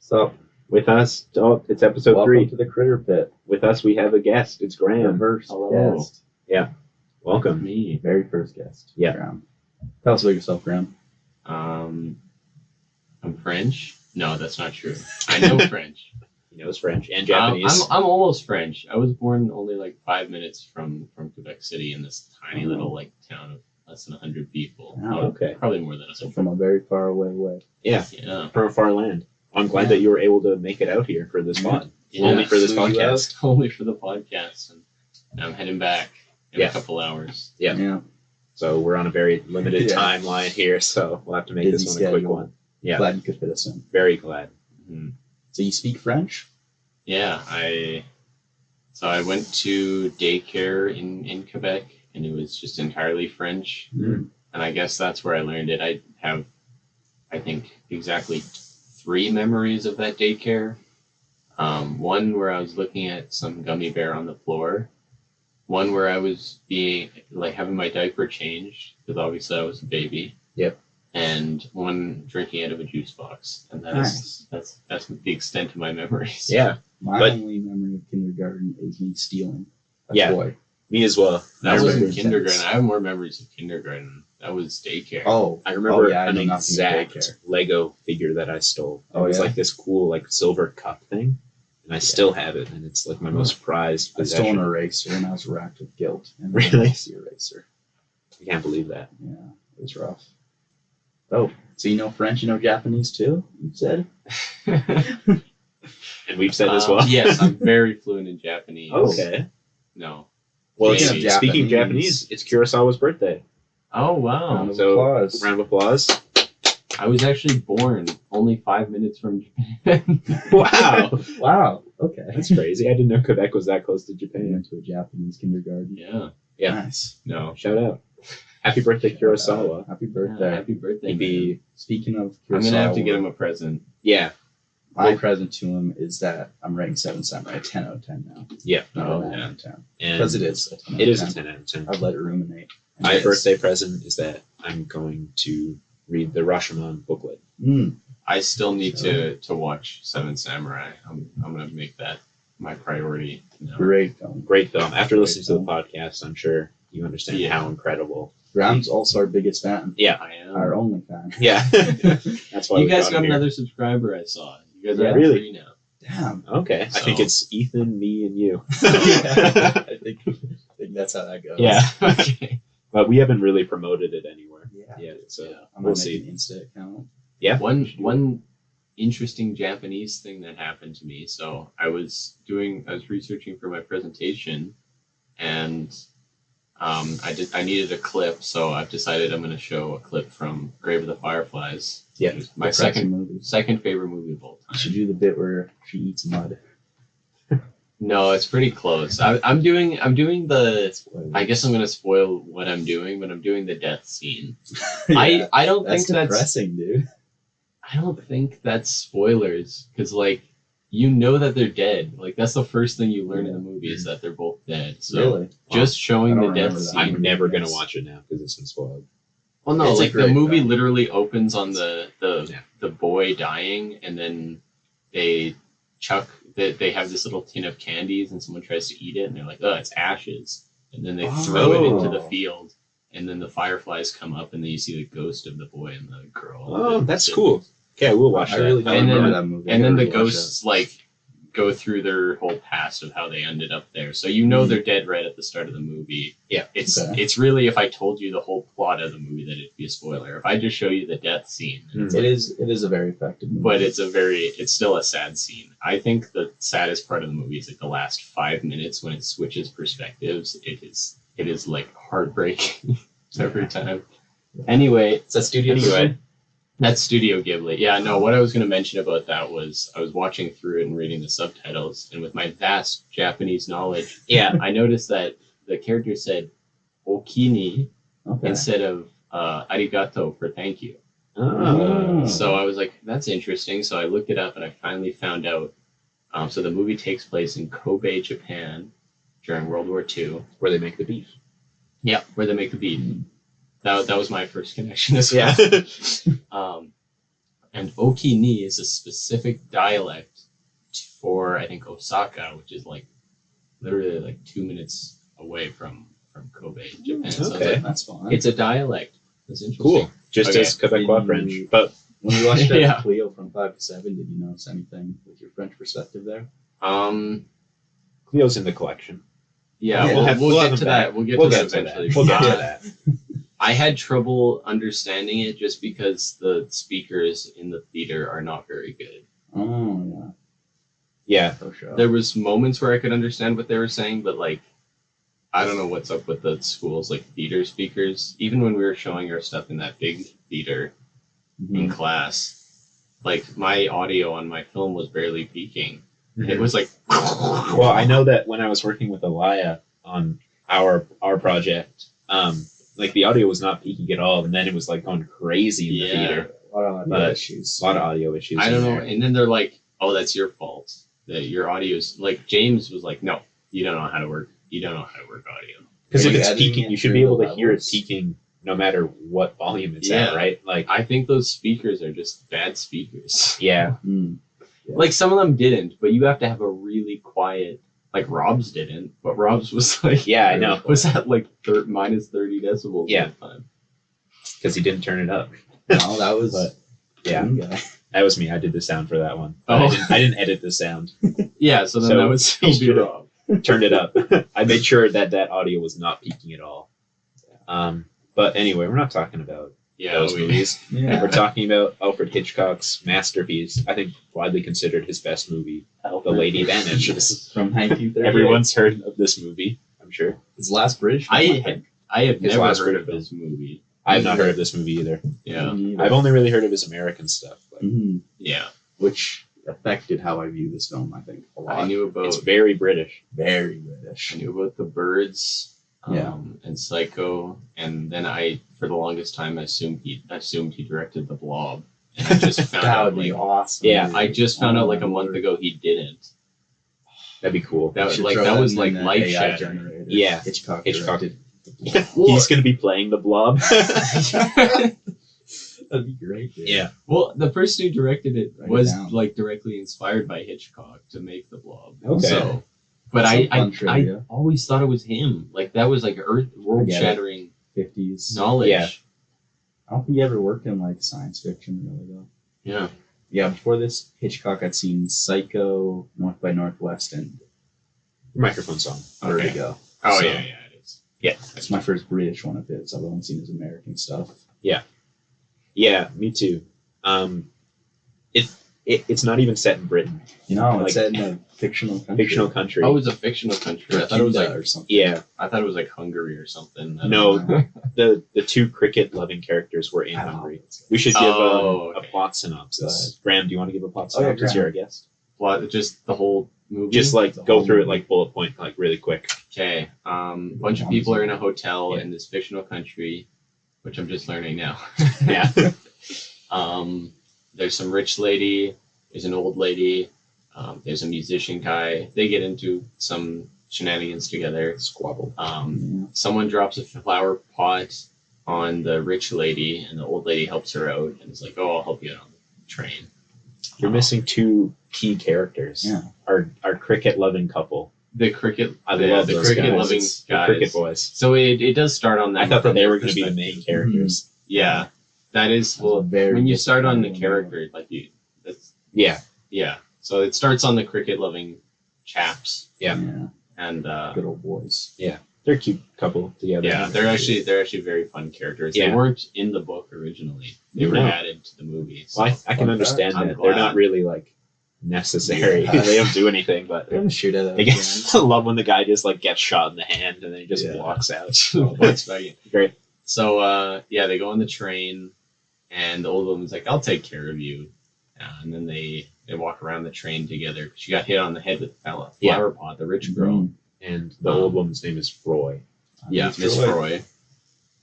So, With us, it's episode welcome 3. to the Critter Pit. With us, we have a guest. It's Our Graham. first Hello. guest. Welcome. Me. Very first guest. Yeah. Graham. Tell us about yourself, Graham. I'm French. No, that's not true. I know French. He knows French and Japanese. I'm almost French. I was born only like 5 minutes from Quebec City in this tiny little like town of less than 100 people. Oh, okay. Probably more than So 100. from a very far away. Yeah, Yeah. from a far land. I'm glad Yeah. that you were able to make it out here for this pod. Only for this Flew you podcast. Only for the podcast, and I'm heading back in Yeah. a couple hours. Yeah. So we're on a very limited Yeah. timeline here, so we'll have to make Busy this one a quick schedule. one. Yeah. Glad you could fit us in. Very glad. So you speak French? Yeah, I went to daycare in Quebec, and it was just entirely French. Mm. And I guess that's where I learned it. I have, I think, exactly 3 memories of that daycare. One where I was looking at some gummy bear on the floor. One where I was having my diaper changed, because obviously I was a baby. Yep. And one drinking out of a juice box. And Nice. that's the extent of my memories. Yeah, My But- only memory of kindergarten is me stealing a Yeah. toy. me as well. That I wasn't remember, intense. kindergarten. I have more memories of kindergarten. That was daycare. Oh, I remember yeah, I an know nothing of exact daycare. Lego figure that I stole. It Oh, was yeah? like this cool silver cup thing. And I still have it, and it's like my most prized I stole possession. an eraser and I was racked with guilt. And Really? The eraser. I can't believe that. Yeah, it was rough. Oh, so you know French, you know Japanese too? You said? And we've said as well. Yes, I'm very fluent in Japanese. Okay. No. Well, Speaking of speaking of Japanese- Japanese, it's Kurosawa's birthday. Oh, Round wow. of So, applause. Round of applause. I was actually born only 5 minutes from Japan. Wow. Wow. Okay. That's crazy. I didn't know Quebec was that close to I Japan. went to a Japanese kindergarten. Yeah. Yeah. Nice. No. Shout out. Happy birthday, Kurosawa. Happy Yeah, birthday. happy birthday. He'd be, Speaking of Kurosawa, I'm going to have to get him a present. yeah. my present to him is that I'm rating Seven Samurai 10 out of 10 now. Yeah. Not Oh, a 9 yeah. out of 10. And Because it is a 10 out It of is 10. a 10 out of 10. I've let it ruminate. And My it is. birthday present is that I'm going to read the Rashomon booklet. I still need to watch Seven Samurai. I'm going to make that my priority. now. Great film. Great film. After Great listening to the film. podcast, I'm sure you understand Yeah. how incredible. Graham's also our biggest fan. Yeah. I am. Our only fan. Yeah. That's why You we guys got got him here. another subscriber I saw. You guys Yeah. are Really? 3 now. Damn. Okay. I think So- it's Ethan, me, and you. I think that's how that goes. Yeah. Okay. But we haven't really promoted it anywhere Yeah. yet, so Yeah. I'm we'll gonna see. make an Insta account. Yeah. One interesting Japanese thing that happened to me. So I was researching for my presentation, and I needed a clip. So I've decided I'm going to show a clip from Grave of the Fireflies. Yeah. which is my Depressing movie. second favorite movie of all You should time. do the bit where she eats mud. No, it's pretty close. I'm doing the. Spoilers. I guess I'm going to spoil what I'm doing, but I'm doing the death scene. Yeah, I don't that's think that's. depressing, dude. I don't think that's spoilers, because you know that they're dead. Like that's the first thing you learn in the movie is that they're both dead. So Really? just I showing don't the death remember that. scene. I'm never gonna Yes. watch it now because it's been spoiled. Well, no, It's a like the great movie film. literally opens on the Yeah. boy dying, and then they they have this little tin of candies, and someone tries to eat it, and they're like, "Oh, it's ashes," and then they throw it into the Oh. field, and then the fireflies come up, and then you see the ghost of the boy and the girl. Oh, that's cool. Okay, we'll watch I that. really don't And then- remember that movie. And I then the gotta rewatch ghosts go through their whole past of how they ended up there. So you know they're dead right at the start of the movie. Yeah. It's Okay. it's really, if I told you the whole plot of the movie, that it'd be a spoiler. If I just show you the death scene, Mm. It is a very effective movie. but it's still a sad scene. I think the saddest part of the movie is like the last 5 minutes when it switches perspectives. It is like heartbreaking every time. Anyway, Is that Studio Anyway. that's Studio Ghibli. Yeah, no, what I was going to mention about that was I was watching through it and reading the subtitles, and with my vast Japanese knowledge, Yeah. I noticed that the character said okini Okay. instead of arigato for thank you. Oh. So I was like, that's interesting. So I looked it up and I finally found out. So the movie takes place in Kobe, Japan during World War II. Where they make the beef. Yeah, where they make the beef. That was my first connection as Yeah. well. And Okini is a specific dialect for, I think, Osaka, which is like literally like 2 minutes away from Kobe, Japan. So okay. That's fun. it's a dialect. That's interesting. Cool. Just Okay. as Quebecois Did French. you- But When we watched Yeah. Cleo from 5 to 7, did you notice anything with your French perspective there? Cleo's in the collection. Yeah, Yeah, we'll have get them to back. that. We'll get We'll to get that to eventually. that. We'll get to Uh, that. I had trouble understanding it just because the speakers in the theater are not very good. Oh, yeah. Yeah. For sure. There was moments where I could understand what they were saying, but like, I don't know what's up with the schools like theater speakers. Even when we were showing our stuff in that big theater in Mhm. class, like my audio on my film was barely peaking. Mm-hmm. It was like, Well, I know that when I was working with Elia on our project, like the audio was not peaking at all, and then it was like going crazy in the Yeah. theater. A lot of audio But issues. A lot of audio issues. I don't in know. there. And then they're like, "Oh, that's your fault. That your audio's like." James was like, "No, you don't know how to work. You don't know how to work audio." Because Are if you it's editing peaking, it you should through be able the to hear it levels? peaking no matter what volume it's Yeah. at, right? Like, I think those speakers are just bad speakers. yeah, Mm. Yeah. Like some of them didn't, but you have to have a really quiet. Like Rob's didn't, but Rob's was like, yeah, I know. was at like minus 30 decibels Yeah. at the time. Because he didn't turn it up. No, that was But, yeah, one guy. that was me. I did the sound for that one. But Oh. I didn't edit the sound. Yeah, so then So, that would still he be should've- Rob. Turned it up. I made sure that audio was not peaking at all. But anyway, we're not talking about Yeah, those movies. Yeah. We're talking about Alfred Hitchcock's masterpiece. I think widely considered his best movie, The Lady Vanishes. From 1938. Everyone's heard of this movie, I'm sure. His last British film, I think. I have His never last heard British of film. this movie. I have not heard of this movie either. Yeah, Me either. I've only really heard of his American stuff. But Mhm. yeah. Which affected how I view this film, I think, a lot. I knew about it's very British. Very British. I knew about The Birds, Yeah. and Psycho, and then I, for the longest time, assumed he directed The Blob, and I just found That out would be like awesome. Yeah, I just found Oh out like my a month Lord. ago he didn't. That'd be cool. That You was should like throw that was in like the life AI shattering. generator. Yeah. Hitchcock. Hitchcock. directed. He's going to be playing the Blob. That'd be great. Dude. Yeah. Well, the person who directed it Write it was down. like directly inspired by Hitchcock to make The Blob. Okay. So, but Some I fun trivia. always thought it was him. Like that was like world shattering 50s. knowledge. Yeah. I don't think he ever worked in like science fiction really though. Yeah. Yeah, before this, Hitchcock had seen Psycho, North by Northwest, and Microphone's on. Okay. Vertigo. Oh So, yeah, it is. That's my first British one of his. I've only seen his American stuff. Yeah, me too. It's not even set in Britain. You know, Like- it's set in a fictional country. Fictional country. Oh, it was a fictional country. I thought it was Bermuda like or something. Yeah. I thought it was like Hungary or something. I don't No, know. the two cricket loving characters were in I don't know. Hungary. We should give Oh, a okay. plot Go synopsis. ahead. Graham, do you want to give a plot Oh, yeah, synopsis? Graham. You're our guest. What, just the whole movie. Just like The go whole through it movie. like bullet point, like really quick. Okay. Bunch of people are in a hotel Yeah. in this fictional country, which I'm just learning now. Yeah. There's some rich lady. There's an old lady. There's a musician guy. They get into some shenanigans together. Squabble. Someone drops a flower pot on the rich lady, and the old lady helps her out, and is like, "Oh, I'll help you out on the train." You're missing two key characters. Yeah. Our cricket loving couple. The cricket. I the love the those cricket guys. loving The guys. cricket boys. So it does start on that. I thought that from they their were going to be the perspective. main characters. Yeah, that is well. Very When you start on the disappointing. character, like you, that's Yeah. yeah. So it starts on the cricket loving chaps, Yeah. and Good old boys. They're a cute couple together. yeah, they're actually very fun characters. They Yeah. weren't in the book originally; they were No. added to the movie. So. Well, I can Fun understand fact. that. I'm They're glad. not really like necessary. Yeah. They don't do anything, but They're gonna shoot at I us. guess I love when the guy just like gets shot in the hand and then he just Yeah. walks out. Volkswagen. Great. So they go on the train, and the old woman's like, "I'll take care of you," and then they walk around the train together. She got hit on the head with a flower Yeah. pot. The rich girl. Mm. And the old woman's name is Froy. Yeah, Miss Miss Froy.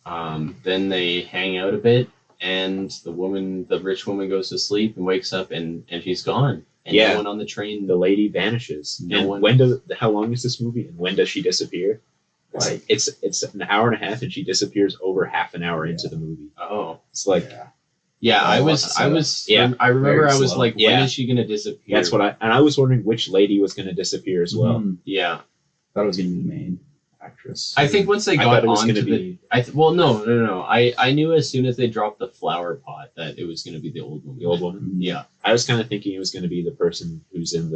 Froy. Then they hang out a bit, and the rich woman goes to sleep and wakes up, and she's gone. And Yeah. no one on the train. The lady vanishes. No and one- how long is this movie? And when does she disappear? Like, It's an hour and a half and she disappears over half an hour into the movie. Oh, It's like yeah. Yeah, Oh, I lots was, of I setup. was, Yeah. I remember Very I was slow. like, when Yeah. is she gonna disappear? That's what I was wondering which lady was going to disappear as well. Mhm. Yeah, Thought it was gonna be the main actress. I think once they I got thought it was onto gonna the, be well, no. I knew as soon as they dropped the flower pot that it was gonna be the old woman. the old one. Mhm. Yeah, I was kind of thinking it was going to be the person who's in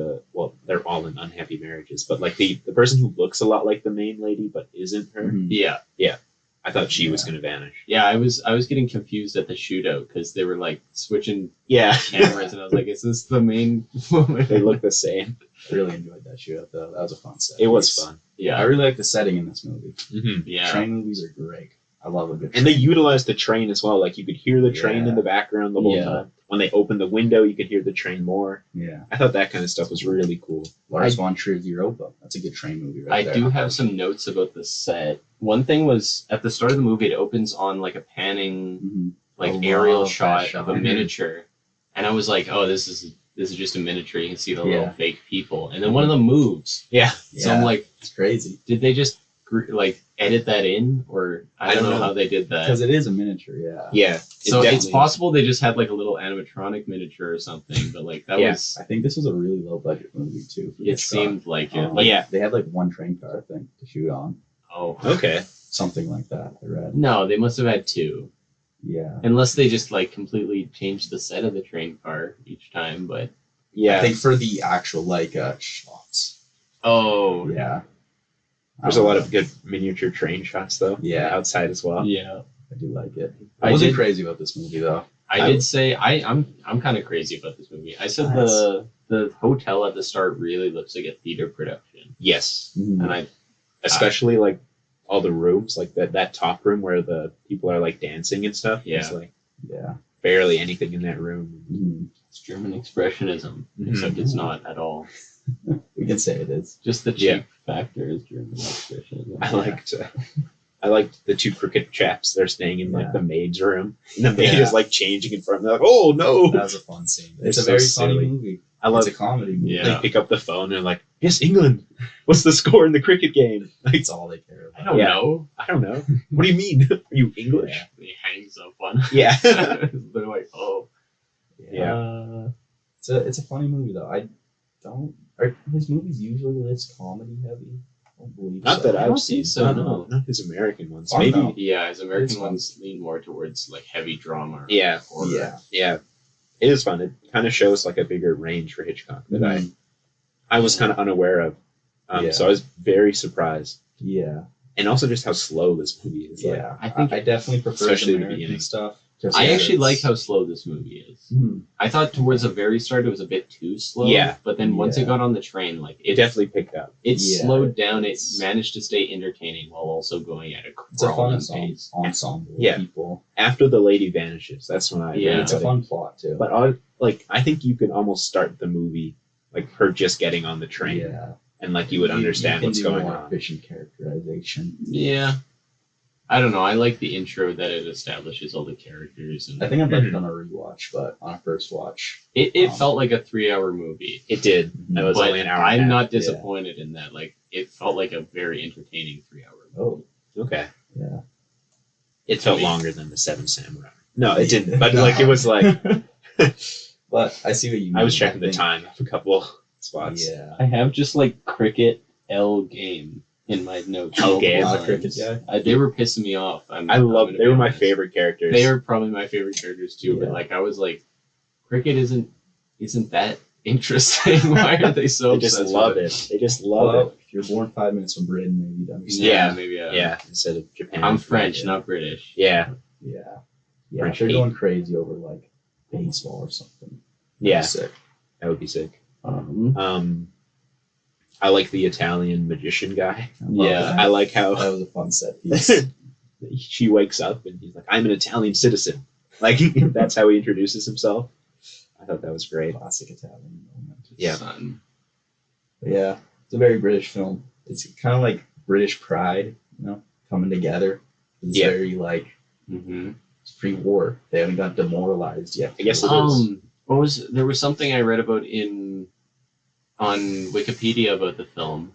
they're all in unhappy marriages, but like the person who looks a lot like the main lady but isn't her. Mhm. yeah. I thought she was Yeah. going to vanish. Yeah, I was getting confused at the shootout because they were like switching Yeah, cameras, and I was like, "Is this the main woman?" they look the same. I really enjoyed that shootout though. That was a fun set. It was piece. fun. I Yeah, really like the setting in this movie. Mm-hmm. yeah, Train movies are great. I love a good. And they train. utilized the train as well. Like you could hear the train Yeah. in the background the whole Yeah. time. When they opened the window, you could hear the train more. Yeah, I thought that kind of stuff was really cool. Lars von Trier's Europa. That's a good train movie right I there. do have some notes about the set. One thing was at the start of the movie, it opens on like a panning, Mhm. like I aerial love that shot shot. of a miniature, and I was like, "Oh, this is just a miniature. You can see the little Yeah. fake people." And then one of them moves, Yeah, so I'm like, it's crazy "Did they just like edit that in, or I don't know how they did that?" because it is a miniature. Yeah. yeah. So it's definitely- possible they just had like a little animatronic miniature or something, but like that Yeah. was. I think this was a really low budget movie too. For It Hitchcock. seemed like it. Like, Yeah. They had like one train car, I think, to shoot on. oh Okay. Something like that. I read. no, they must have had two, Yeah. unless they just like completely changed the set of the train car each time. But Yeah. I think for the actual shots. oh Yeah. There's a lot of good miniature train shots though. Yeah. Outside as well. yeah. I do like it. I I wasn't did- crazy about this movie though. I did say I'm kind of crazy about this movie. I said Nice. the hotel at the start really looks like a theater production, Yes. Mhm. and I Especially like all the rooms, like that top room where the people are like dancing and stuff. There's Yeah. like Yeah. barely anything in that room. Mhm. it's German expressionism, except it's not at all. We can say it is. Just the cheap Yeah. factor is German expressionism. I liked the two crooked chaps. They're staying in like Yeah. the maid's room, and the maid Yeah. is like changing in front of them. They're like, oh no! That was a fun scene. They're It's a so very silly. funny movie. I love. It's a comedy movie. Yeah. They pick up the phone and they're like, "Yes, England. What's the score in the cricket game?" Like, That's all they care I about. don't Yeah. know. I don't know. What do you mean? Are you English? Yeah. He hangs up on. Yeah. They're like, oh, Yeah. It's a funny movie though. I don't. Are his movies usually this comedy heavy? I don't believe Not so. that I I've don't seen. think so, No, no. not his American ones. Or Maybe. no. yeah. His American This one. ones lean more towards like heavy drama. Or Yeah. horror. Yeah. Yeah. It is fun. It kind of shows like a bigger range for Hitchcock that Mhm. I was kind of unaware of. Yeah. So I was very surprised, Yeah. and also just how slow this movie is. Like, Yeah. I think- I definitely prefer Especially the the American beginning. stuff. just I because actually it's- like how slow this movie is. Mhm. I thought towards the very start it was a bit too slow. Yeah. But then once Yeah. it got on the train, like it definitely picked up. it Yeah, slowed down. It it's- managed to stay entertaining while also going at a It's a fun crawling ensemble. pace. Ensemble of Yeah. people. After the lady vanishes, that's when I Yeah. really It's a got fun plot too. But I think you could almost start the movie like her just getting on the train, yeah. and like you would understand can what's do going more on. efficient characterization. Yeah. I don't know. I like the intro that it establishes all the characters, and I think I'd like Mhm. it on a rewatch, but on a first watch, it um, felt like a 3-hour movie. It did. That was But only an hour. and a I'm half. not disappointed in that. Like it felt like a very entertaining 3-hour movie. oh Okay. yeah. It felt I mean- longer than the Seven Samurai. No, it didn't. But like it was like But I see what you mean. I was checking the think- time of a couple spots. Yeah. I have just like cricket L game in my notes. L game? Not a cricket guy? They were pissing me off. I I'm love. gonna They be were my honest. favorite characters. They are probably my favorite characters too. But Yeah. like I was like, cricket isn't that interesting. Why are they so? They just obsessed love with it. They just love Well, if you're born 5 minutes from Britain, maybe you'd understand. Yeah, maybe. Yeah, instead of Japan. I'm French, Yeah. not British. Yeah, Yeah. Yeah. French They're hate. going crazy over like baseball or something. yeah, Sick. that would be sick. Um, I like the Italian magician guy. I love Yeah. that. I like how That was a fun set piece. she wakes up and he's like, "I'm an Italian citizen." Like that's how he introduces himself. I thought that was great. Classic Italian moment. Yeah. son. But yeah, it's a very British film. It's kind of like British pride, coming together. It's Yeah. very like Mm-hmm. it's pre-war. They haven't got demoralized yet. I guess it is. There was something I read about on Wikipedia about the film.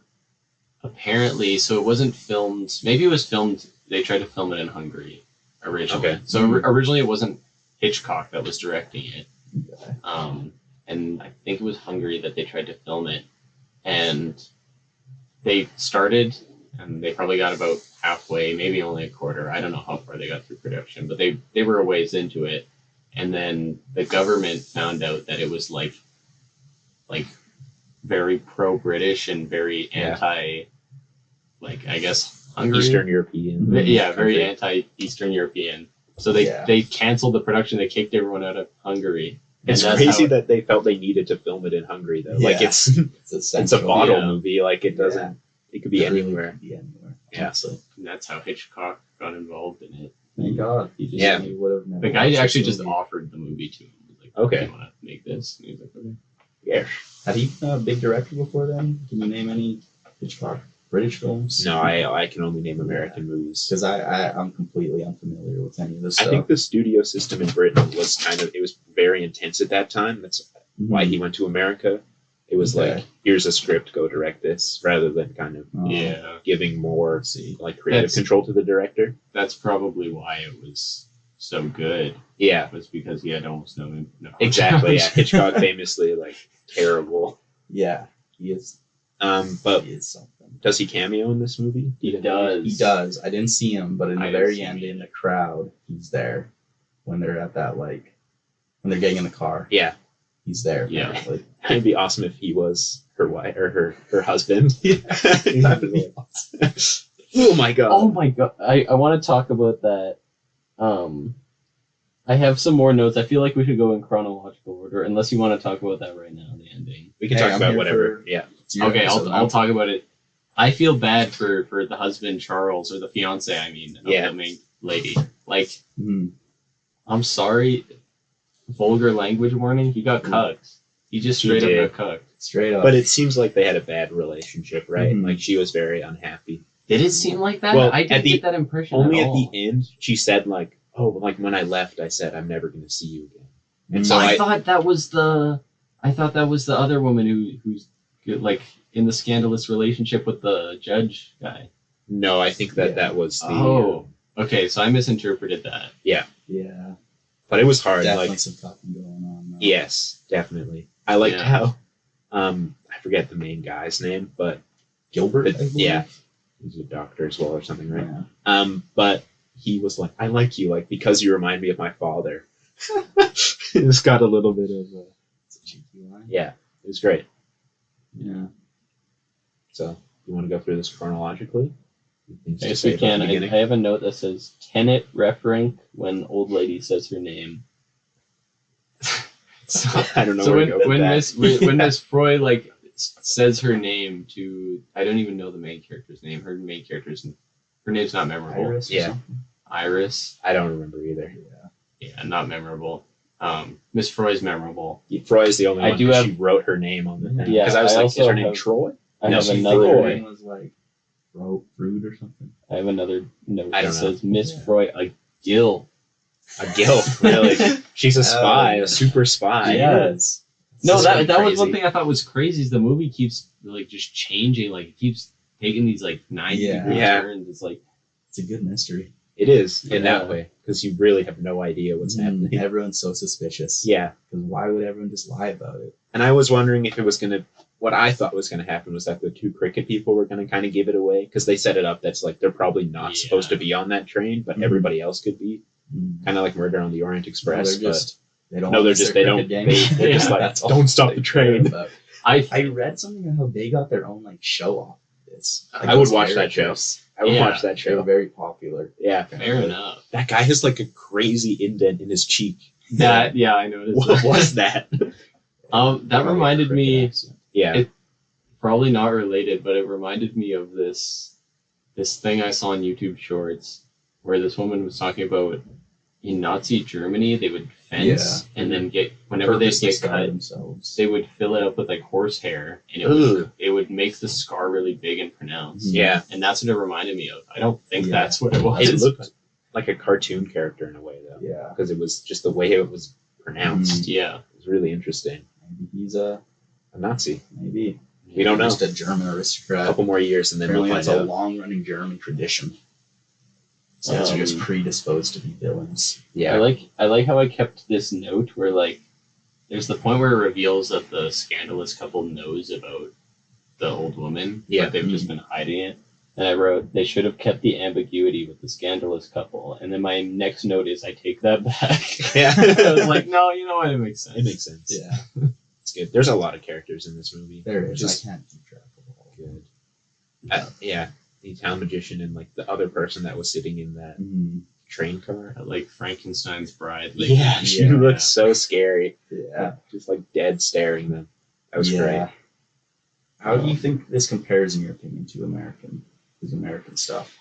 Apparently, so it wasn't filmed. Maybe it was filmed. They tried to film it in Hungary originally. Okay. So originally it wasn't Hitchcock that was directing it. Okay. And I think it was Hungary that they tried to film it. And they started, and they probably got about halfway, maybe only a quarter. I don't know how far they got through production, but they were a ways into it. And then the government found out that it was like very pro-British and very anti, like, I guess, Hungary. Eastern European. Yeah, very Country. anti-Eastern European. So they canceled the production. They kicked everyone out of Hungary. It's And that's crazy how- that they felt they needed to film it in Hungary though. Like Yeah. it's It's it's a essential. bottle Yeah. movie. Like it doesn't. Yeah. It could be It really anywhere. could be anywhere. Yeah. Honestly. And that's how Hitchcock got involved in it. Thank God. He just Yeah. he would have never The guy watched actually this just movie. offered the movie to him. He was like, Okay. "Do you want to make this?" And he was like, "Okay." Yeah. Had he been a big director before then? Can you name any Hitchcock British films? No, I can only name American movies. Because I'm completely unfamiliar with any of this I stuff. think the studio system in Britain was it was very intense at that time. That's why he went to America. It was Okay. like, here's a script, go direct this, rather than kind of Yeah, giving more See. like creative That's- control to the director. that's probably why it was so good. Yeah, Was because he had almost no. exactly. Yeah, Hitchcock famously like terrible. Yeah, he is. But He is something. does he cameo in this movie? He does. He does. I didn't see him, but in I the didn't very see him end, either. in the crowd, he's there. When they're at that when they're getting in the car, Yeah, he's there. Yeah. apparently. it'd be awesome if he was her wife or her husband. Yeah, that would be awesome. Oh my god! Oh my god! I want to talk about that. I have some more notes. I feel like we should go in chronological order, unless you want to talk about that right now. The ending. We can Hey, talk I'm about here whatever. for- Yeah. It's your Okay, episode, I'll man. talk about it. I feel bad for the husband Charles, or the fiance, I mean, of Yeah. the main lady. Like, Mhm. I'm sorry, vulgar language warning. He got cucked. He just straight He up did. got cucked. Straight up. But it seems like they had a bad relationship, right? Mhm. Like she was very unhappy. Did it seem like that? Well, I at didn't the- get that impression. Only at at all. the end, she said like, "Oh, like when I left, I said I'm never going to see you again." And Mm. so I thought that was the other woman who's good, like in the scandalous relationship with the judge guy. no, I think that Yeah. that was the. Oh, okay, so I misinterpreted that. yeah, but it was hard. definitely Like, some fucking going on. Though. yes, definitely. I liked Yeah. how, I forget the main guy's name, but Gilbert. But- I believe? yeah. he's a doctor as well or something, right? Yeah. But he was like, "I like you, like because you remind me of my father." It's got a little bit of. It's a cheeky line. Yeah, it was great. Yeah. So, you want to go through this chronologically? Things to Yes, say we about can. the I beginning? have a note that says Tenet reference when old lady says her name. I don't know So where when to go with when that. when Miss Freud like says her name to, I don't even know the main character's name. Her main character's her name's not memorable. Iris. Or Yeah. something? Iris. I don't remember either. Yeah, not memorable. Miss Freud's memorable. Froy is the only I one do that have- she wrote her name on the thing. Yeah, Because I was I like, also is her name have- Troy? I No, have she Her another. name was like Fruit or something. I have another note I that don't know. says Miss Yeah. Freud a gill. A gilf, really. She's a spy, yeah. a super spy. Yes. No, This is that was crazy. one thing I thought was crazy. Is the movie keeps like just changing. Like it keeps taking these like 90-degree Yeah. turns. It's like It's a good mystery. It is, in Yeah. that way. Because you really have no idea what's happening. Everyone's so suspicious. Yeah. Because why would everyone just lie about it? And I was wondering if it was going to... What I thought was going to happen was that the two cricket people were going to kind of give it away. Because they set it up that's like they're probably not Yeah. supposed to be on that train, but Mhm. everybody else could be. Mm. Kind of like Murder on the Orient Express. They're just, they don't No, want they're to just- start they don't- cricket game. they- they're just like, That's all "Don't stop they the care train." about. I I read something about how they got their own like show off of this. Like, I would those watch that show. characters. I would Yeah. watch that They were show. very popular. Yeah. fair enough. That guy has like a crazy indent in his cheek. That yeah, I noticed. What that. was that? That reminded me. Yeah. It- Probably not related, but it reminded me of this thing I saw on YouTube Shorts where this woman was talking about in Nazi Germany they would fence and then get whenever they Purposely get scar cut themselves. they would fill it up with like horsehair and Ugh. it would make the scar really big and pronounced. Yeah. And that's what it reminded me of. I don't think Yeah. that's what it was. It looked like a cartoon character in a way, though. Yeah. Because it was just the way it was pronounced. Yeah. It was really interesting. Maybe he's a A Nazi. maybe. We don't know. Just a German A aristocrat. couple more years and then Apparently, we'll it's find a out. long-running German tradition. So they're just Um, predisposed to be villains. Yeah. I like how I kept this note where like There's the point where it reveals that the scandalous couple knows about the old woman, Yeah. but they've just been hiding it. and I wrote they should have kept the ambiguity with the scandalous couple. And then my next note is I take that back. Yeah. I was like, no, you know what? It makes sense. It makes sense. Yeah, It's good. There's a lot of characters in this movie. there is. Just I can't keep track of all. good. Yeah. The town magician and like the other person that was sitting in that Mm-hmm. train car. Like Frankenstein's bride. Yeah, she Yeah. looks so scary. Yeah. Just like dead staring them. That was Yeah. great. How do you think this compares, in your opinion, to American stuff?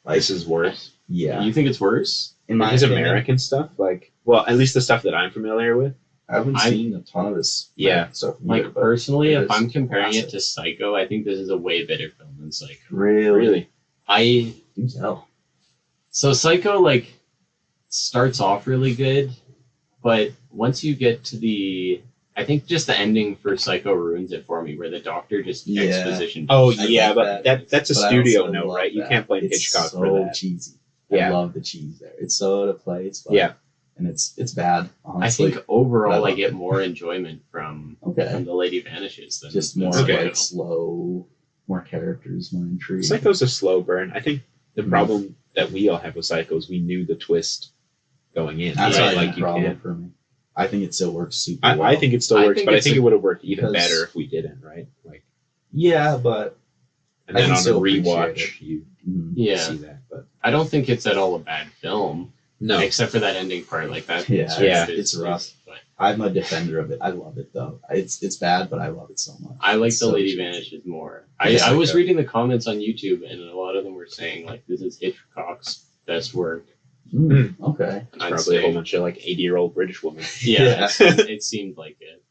Like, This is worse. yeah, You think it's worse? in my His opinion, American stuff, like, well, at least the stuff that I'm familiar with. I haven't I- seen a ton of this. Yeah. American stuff. Like either, but personally, it if is I'm comparing it classic. to Psycho, I think this is a way better film than Psycho. really, I do tell. So Psycho like starts off really good, but once you get to I think just the ending for Psycho ruins it for me, where the doctor just Yeah. exposition. Oh, I yeah, like but that's a But I studio also note, love right? You that. can't blame It's Hitchcock so for that. cheesy. Yeah. I love the cheese there. It's so out of place. But, Yeah. and it's bad. I Honestly, think overall I love get it. more enjoyment from okay, the Lady Vanishes than just than more Okay. like slow, more characters, more intrigue. Psycho's a slow burn. I think the Mhm. problem that we all have with Psycho is we knew the twist going in. That's Yeah, right? not Like a you problem can't. for me. I think it still works super well. I think it still I works, think but I it's think a- it would have worked even because- better if we didn't, right? Like, yeah, but and I then can on a still appreciate rewatch, you Yeah. see that. But I don't think it's at all a bad film, no, except for that ending part. Like that. Yeah, Yeah. it's rough. But I'm a defender of it. I love it though. It's bad, but I love it so much. I like It's the so Lady cheesy. Vanishes more. Yeah, I was okay. reading the comments on YouTube, and a lot of them were saying like this is Hitchcock's best work. Okay. it's I'd probably a say- whole bunch of like 80-year-old British women. Yeah, it seemed like it.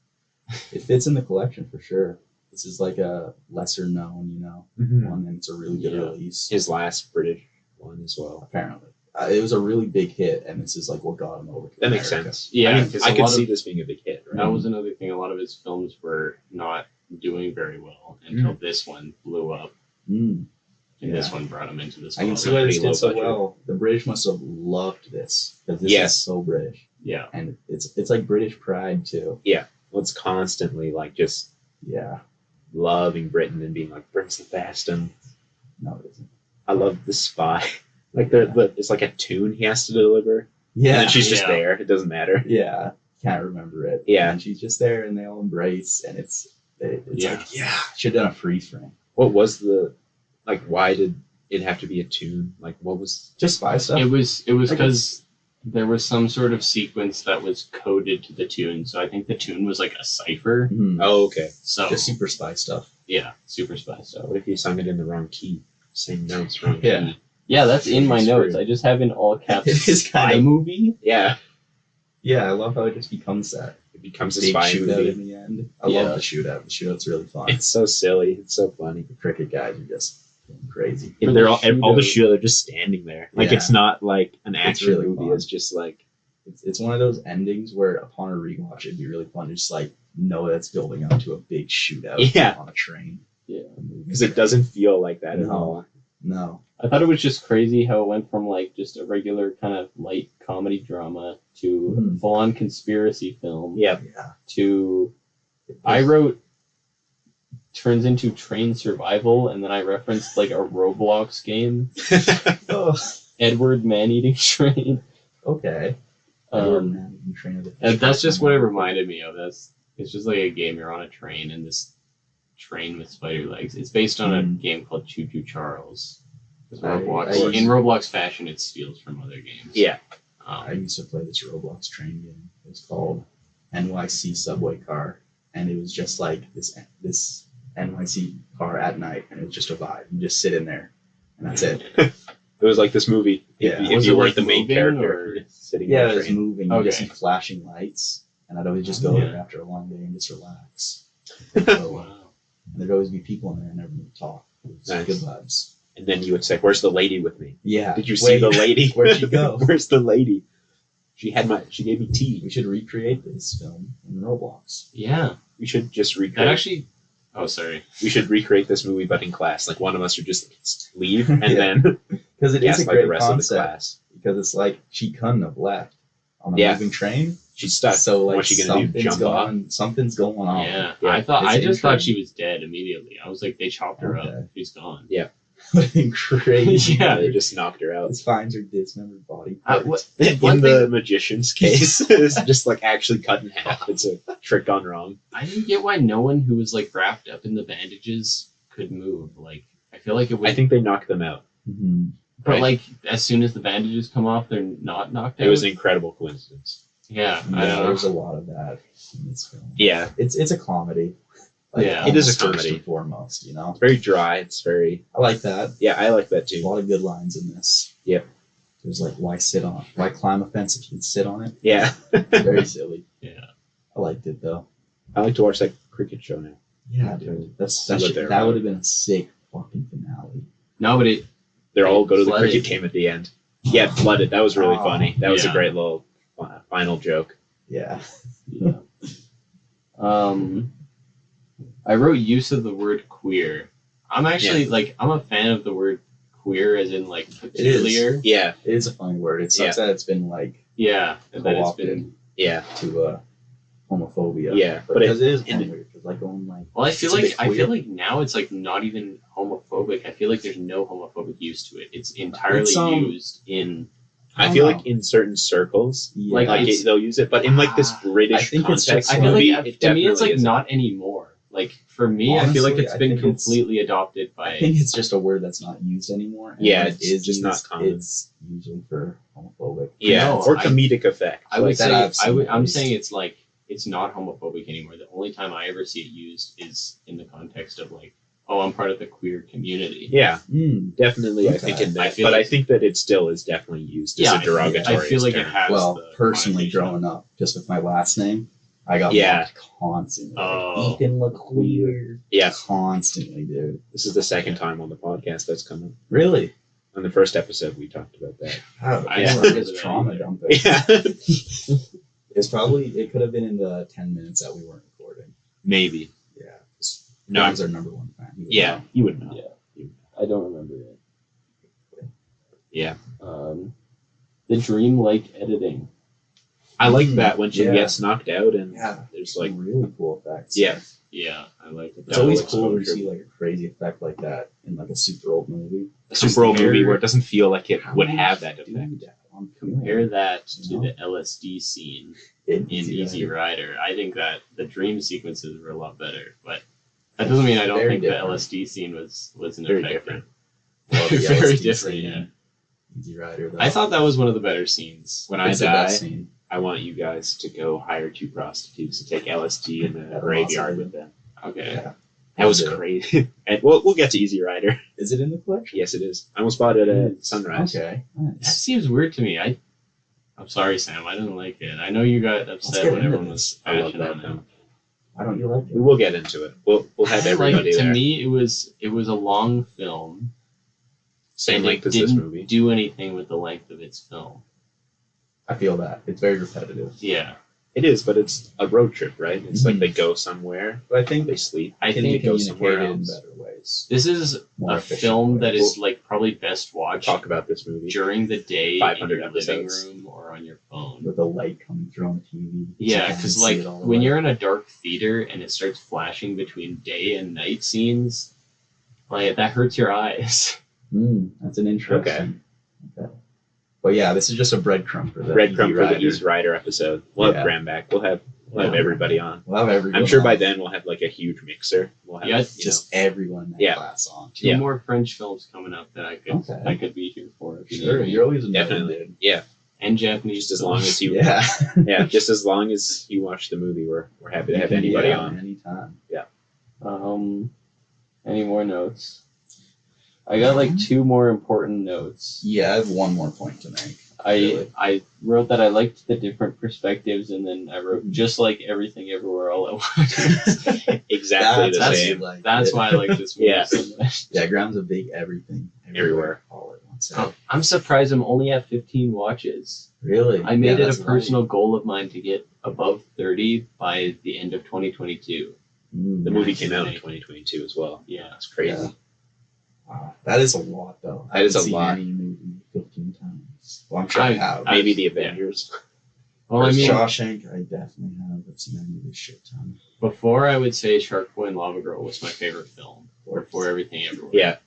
It fits in the collection for sure. This is like a lesser known, one, and it's a really good Yeah. release. His last British one as well. Apparently, it was a really big hit, and this is like what got him over. To That makes America. sense. Yeah, I mean, 'cause I a could lot see of- this being a big hit, right? That was another thing. A lot of his films were not doing very well until this one blew up, Mm. and this Yeah. one brought him into this. I can world. see why this pretty low did so budget. well. The British must have loved this because this Yes. is so British, Yeah, and it's like British pride too. Well, it's constantly like just Yeah. loving Britain and being like, Britain's the best, and No, it isn't. I love the spy. Like it's like a tune he has to deliver. And Yeah. then she's just Yeah. there. It doesn't matter. Yeah. Can't remember it. Yeah. And she's just there, and they all embrace, and it's Yeah. like should have done a freeze frame. What was the like? Why did it have to be a tune? Like, what was? Just spy stuff. it was I guess- because there was some sort of sequence that was coded to the tune. So I think the tune was like a cipher. Mhm. Oh, okay. So Just super spy stuff. yeah, super spy. So what if you sung it in the wrong key? Same notes, wrong Yeah. key. Yeah, that's in my It's notes. true. I just have in all caps It is spy kinda- movie. Yeah. Yeah, I love how it just becomes that It becomes a big spy shootout movie. in the end. I Yeah. love the shootout. The shootout's really fun. It's so silly. It's so funny. The cricket guys are just going crazy. And For they're the all the shootout- shooter, they're just standing there. Like Yeah. it's not like an It's action really movie. fun. It's just like It's one of those endings where upon a rewatch it'd be really fun to just like know that's building up to a big shootout Yeah. on a train. Yeah. because it doesn't feel like that at No. all. No. I thought it was just crazy how it went from like just a regular kind of light comedy drama to Mhm. full on conspiracy film Yeah. Yeah. to I wrote turns into train survival, and then I referenced like a Roblox game, Oh, Edward Man-Eating Train. okay. Train of the And that's just what it reminded me of. It's just like a game. You're on a train, and this train with spider legs. It's based on a Mhm. game called Choo Choo Charles. 'Cause I- Roblox, I- in Roblox fashion, it steals from other games. Yeah. I used to play this Roblox train game. It was called NYC Subway Car, and it was just like this NYC car at night, and it was just a vibe. You just sit in there, and that's it. It was like this movie. Yeah. If Was you it, weren't like, the main moving, character, or- you're just sitting Yeah, in it the was train. moving. You just see Okay. flashing lights, and I'd always just go Yeah. there after a long day and just relax. So, Wow. and there'd always be people in there, and everyone would talk. It was Nice. good vibes. And then you would say, "Where's the lady with me? Yeah. Did you see Wait, the lady? Where'd she go? Where's the lady? She gave me tea. We should recreate this film in Roblox. Yeah. We should just That recreate. actually. Oh, sorry. We should recreate this movie, but in class. Like one of us would just leave, and Yeah. then Because it is a gaslight great the rest of the concept. class. Because it's like she couldn't have left on a Yeah. moving train. She's stuck. So like What's she gonna do? Jump off? Something's going on. Yeah. Yeah. I just thought she intriguing. was dead immediately. I was like, they chopped her Okay. up. She's gone. Would been crazy. Yeah. They just knocked her out. This finds her dismembered body. In One the thing- magician's case, it's just like actually cut in half. It's a trick gone wrong. I didn't get why no one who was like wrapped up in the bandages could move. Like, I feel like it would. I think they knocked them out. Mhm. but right. like as soon as the bandages come off, they're not knocked out. It was an incredible coincidence. Yeah, I Yeah, don't know. there's a lot of that in this film. Yeah, It's a comedy. Yeah. It is a almost first comedy. and foremost, you know. it's very dry. It's very I like that. yeah. I like that There's a too. lot of good lines in this. Yep. There's like, why climb a fence if you can sit on it? Yeah, Very silly. Yeah. I liked it though. I like to watch that cricket show now. Yeah, dude. See what they're That about. would have been a sick fucking finale. No, but it. They're all go to the Flooded. cricket game at the end. Yeah, it flooded. That was really Oh, funny. That was a yeah. great little final joke. Yeah. Yeah. I wrote use of the word queer. I'm actually like I'm a fan of the word queer as in like peculiar. Yeah, It is a funny word. It sucks that it's been like Yeah, and that it's co-opted been. yeah, to homophobia. Yeah, but but because it is in- kind of weird. Because like going like Well, I feel It's a like bit I queer. feel like now it's like not even homophobic. I feel like there's no homophobic use to it. It's entirely It's, used in I feel know. like in certain circles, yeah, like, like they'll use it, but in like this British I think it's context, just I feel movie, like it to me it's definitely like isn't. not anymore. Like for me, I feel like Honestly, it's I been think it's- completely adopted I by. think it's just a word that's not used anymore. And Yeah, when it's it is just used, not common. It's usually for homophobic. Yeah, No, or I- comedic effect. I would like that say I've seen at I'm least. saying it's like it's not homophobic anymore. The only time I ever see it used is in the context of like, oh, I'm part of the queer community. Yeah, Mm. definitely. I Okay. think in that, I feel but I like- think that it still is definitely used Yeah, as a derogatory. I feel like it term. has. Well, the personally, connotation. growing up, just with my last name, I got Yeah. mocked constantly. Oh. Ethan look queer. Yeah. Constantly, dude. This is the second time on the podcast that's come up. Really? On the first episode, we talked about that. Wow, I don't it's remember that trauma either. dumping. Yeah, It could have been in the 10 minutes that we weren't recording. maybe. Yeah. 'cause No. John's our number one fan. He would Yeah, know. you would know. Yeah. I don't remember it. Yeah. The dreamlike editing. I like that when she Yeah. gets knocked out and Yeah. there's like really cool effects. Yeah. Yeah, I like it. It's always Double cool to exposure. see like a crazy effect like that in like a super old movie. a super old movie Compare- where it doesn't feel like it How would do you have that do effect. that on Compare film? that to You know? the LSD scene in in Easy Rider. I think that the dream sequences were a lot better, but that doesn't mean I don't Very think different. the LSD scene wasn't Very effective. different. Well, the Very LSD different. scene, Yeah, Easy Rider. Though. I thought that was one of the better scenes. When I It's the die, best scene. I want you guys to go hire 2 prostitutes to take LSD in the That's graveyard awesome. with them. Okay, Yeah. That was Yeah. crazy. And we'll get to Easy Rider. Is it in the collection? Yes, it is. I almost bought it at Sunrise. Okay. that Nice. seems weird to me. I'm sorry, Sam. I didn't like it. I know you got Let's upset get when into everyone this. was I love bashing that on it. film. Why don't you like it? We will get into it. We'll have I like everybody it. To there. me, it was a long film. Same and length it as this didn't movie. do anything with the length of its film. I feel that. It's very repetitive. Yeah, It is, but it's a road trip, right? It's like Mhm. they go somewhere, But I think they sleep. I it can think be go somewhere communicated in else. better ways. this is More a efficient film that ways. is like probably best watched Talk about this movie. during the day in 500 your living episodes. room or on your phone. With the light coming through on the TV. Yeah, You can because see like it all the when way. you're in a dark theater and it starts flashing between day and night scenes, like that hurts your eyes. That's an interesting. Okay. But yeah, this is just a breadcrumb for the Breadcrumb Easy for the Rider. Easy Rider episode. We'll Yeah. have Graham back. We'll have everybody on. We'll have everyone. I'm sure by on. then we'll have like a huge mixer. We'll have Yeah, just everyone in that Yeah. class on. Two Yeah. more French films coming up that Okay. I could be here for. If you Sure, need me. you're always a Definitely. dude. And Japanese just as long as you Yeah. yeah, just as long as you watch the movie, we're happy to have anybody Yeah, on. anytime. Any more notes? I got like 2 more important notes. Yeah, I have one more point to make. I Really? I wrote that I liked the different perspectives, and then I wrote just like everything everywhere all at once. Exactly the That's same. like That's it. why I like this movie Yeah. so much. Yeah, Graham's a big everything Everywhere. all at once. I'm surprised I'm only at 15 watches. Really? I made Yeah, it that's a personal goal of mine to get above 30 by the end of 2022. light. The movie came out in 2022 as well. Yeah. It's crazy. Yeah. Wow, that is a lot, though. That is a haven't seen lot. Any movie 15 times. Well, I'm sure I have. Maybe the yeah. Avengers. Well, I mean, Shawshank, I definitely have. I've seen that movie a shit ton. before I would say Shark Boy and Lava Girl was my favorite film. Or Before Everything Everywhere. Yeah.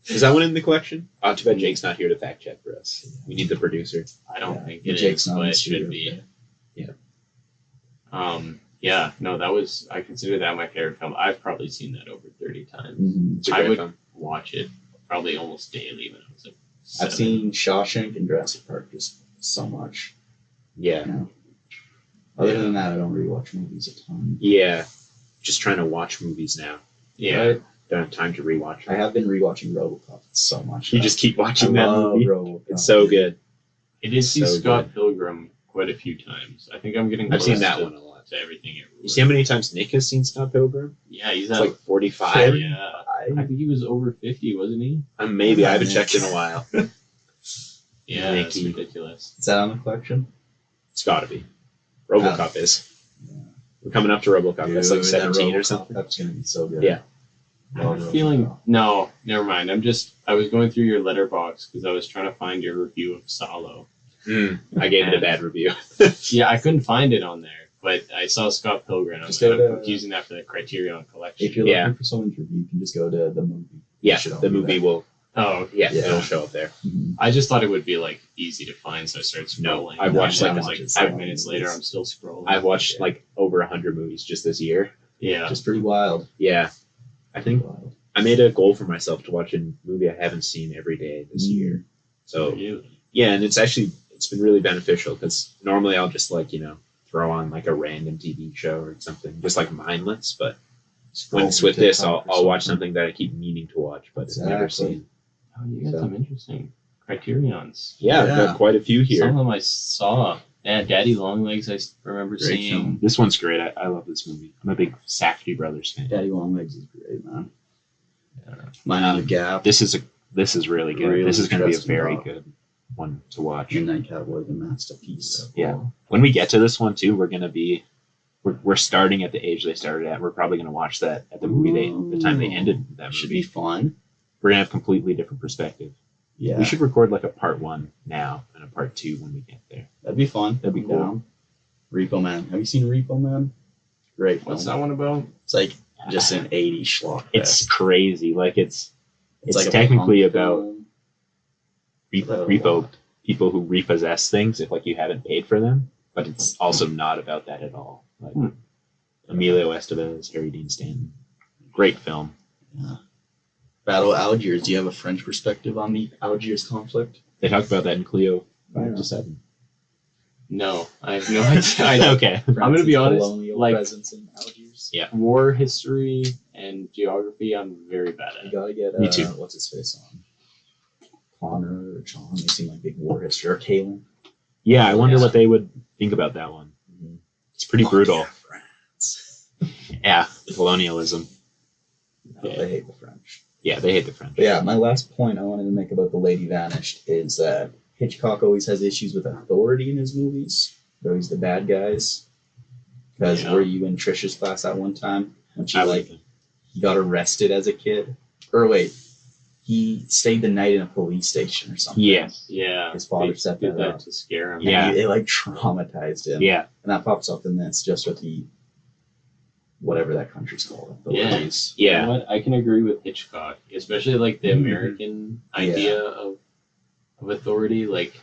Is that one in the collection? Oh, too bad Jake's not here to fact check for us. We need the producer. I don't Yeah, think but it Jake's is, not in but the it should studio be. today. Yeah, no, I consider that my favorite film. I've probably seen that over 30 times. Mhm. It's a I great would film. watch it probably almost daily when I was like I've 7. seen Shawshank and Jurassic Park just so much. Yeah. You know? Other than that, I don't rewatch movies a ton. Yeah. Just trying to watch movies now. Yeah. Right? Don't have time to rewatch. I have been rewatching RoboCop so much. You now. just keep I watching that love movie. RoboCop. It's so good. I did see So Scott Pilgrim quite a few times. I think I'm getting I've seen close that to, one a lot. to Everything Everywhere. You see how many times Nick has seen Scott Pilgrim? Yeah, he's It's at like 45. yeah. I think he was over 50, wasn't he? Maybe. I haven't checked in a while. Yeah, that's Nicky. ridiculous. Is that on the collection? It's got to be. RoboCop is. Yeah. We're coming up to RoboCop. That's like Dude, 17 that or RoboCop, something. That's going to be so good. Yeah. I have a feeling. No, never mind. I was going through your letterbox because I was trying to find your review of Solo. I gave it a bad review. Yeah, I couldn't find it on there, but I saw Scott Pilgrim. I was Just go to- confusing that for the Criterion Collection. If you're Yeah. looking for someone's review, you can just go to the movie. Yeah, It should all the be movie there. will. Oh, Yeah, Yeah. it'll show up there. Mhm. I just thought it would be like easy to find, so I started No, scrolling. I've watched, And like, it was, watch it 5 so minutes many later. movies. I'm still scrolling. I've watched like over 100 movies just this year. Yeah, Just pretty wild. Yeah. I think Wild. I made a goal for myself to watch a movie I haven't seen every day this year. So really. yeah, and it's been really beneficial because normally I'll just like, throw on like a random TV show or something, just like mindless. But when it's with this, I'll watch something that I keep meaning to watch, but I've never Exactly. seen. Oh, you got So- some interesting Criterions. Yeah, I've Yeah. got quite a few Some here. of them I saw. Yeah, Daddy Longlegs. I remember Great seeing. film. This one's great. I love this movie. I'm a big Safdie Brothers fan. Daddy Longlegs is great, man. Yeah. Mine on the Gap. This is really good. Really this is going to be a interesting very doc. good one to watch. Midnight Cowboy, the masterpiece. Yeah. When we get to this one too, we're starting at the age they started at. We're probably going to watch that at the movie the time they ended that That should movie. be fun. We're going to have completely different perspective. Yeah, We should record like a part 1 now and a part 2 when we get there. that'd be fun. That'd be I'm cool. down. Repo Man. Have you seen Repo Man? Great film. What's that one about? It's like just an 80s schlock. It's fest. crazy. Like it's like a technically punk about film. repo people who repossess things if like you haven't paid for them, but it's also not about that at all. Like Emilio Estevez, Harry Dean Stanton, great film. Yeah. Battle of Algiers. Do you have a French perspective on the Algiers conflict? They talk about that in Cleo 5 Yeah. to 7. No, I have no idea. I don't- Okay. I'm gonna be France's honest, colonial like- presence in Algiers. Yeah. War history and geography, I'm very bad You at. gotta get Me too. what's his face on. Connor or John. They seem like big war history. Or Kalen. Yeah, I wonder Yeah. what they would think about that one. Mhm. It's pretty brutal. France. Yeah, colonialism. No, they hate the French. Yeah, they hate the French. But yeah, my last point I wanted to make about The Lady Vanished is that Hitchcock always has issues with authority in his movies. They're always the bad guys. Because Yeah. were you in Trisha's class at one time when she I like would- he got arrested as a kid? Or wait, he stayed the night in a police station or something. Yes. Yeah, His father they set did that that up. to scare him. And Yeah. it like traumatized him. Yeah. And that pops up in this just with the whatever that country's called. Yeah. Authorities. You Yeah. know what? I can agree with Hitchcock, especially like the Mhm. American idea of authority. Like,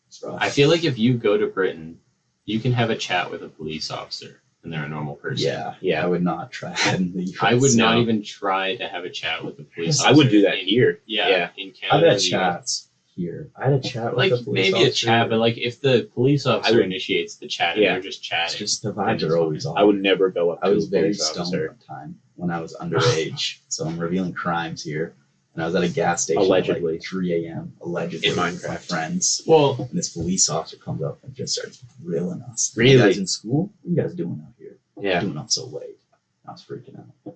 It's rough. I feel like if you go to Britain, you can have a chat with a police officer and they're a normal person. Yeah. Yeah. I would not try that in the US. I would not No. even try to have a chat with a police officer. I would do that in- here. Yeah, Yeah. in I've Canada. had the US. chats here. I had a chat with Like a police maybe a officer. chat, but like if the police officer would- initiates the chat and Yeah. they're just It's chatting, just the That'd vibes be are always fine. off. I would never go up to I was a very police stoned officer. one time when I was underage, so I'm revealing crimes here. And I was at a gas station Allegedly. at like 3 a.m. Allegedly In with my Minecraft. friends. well, And this police officer comes up and just starts grilling us. Really? You guys in school? What are you guys doing out here? Yeah. Doing up so late. I was freaking out.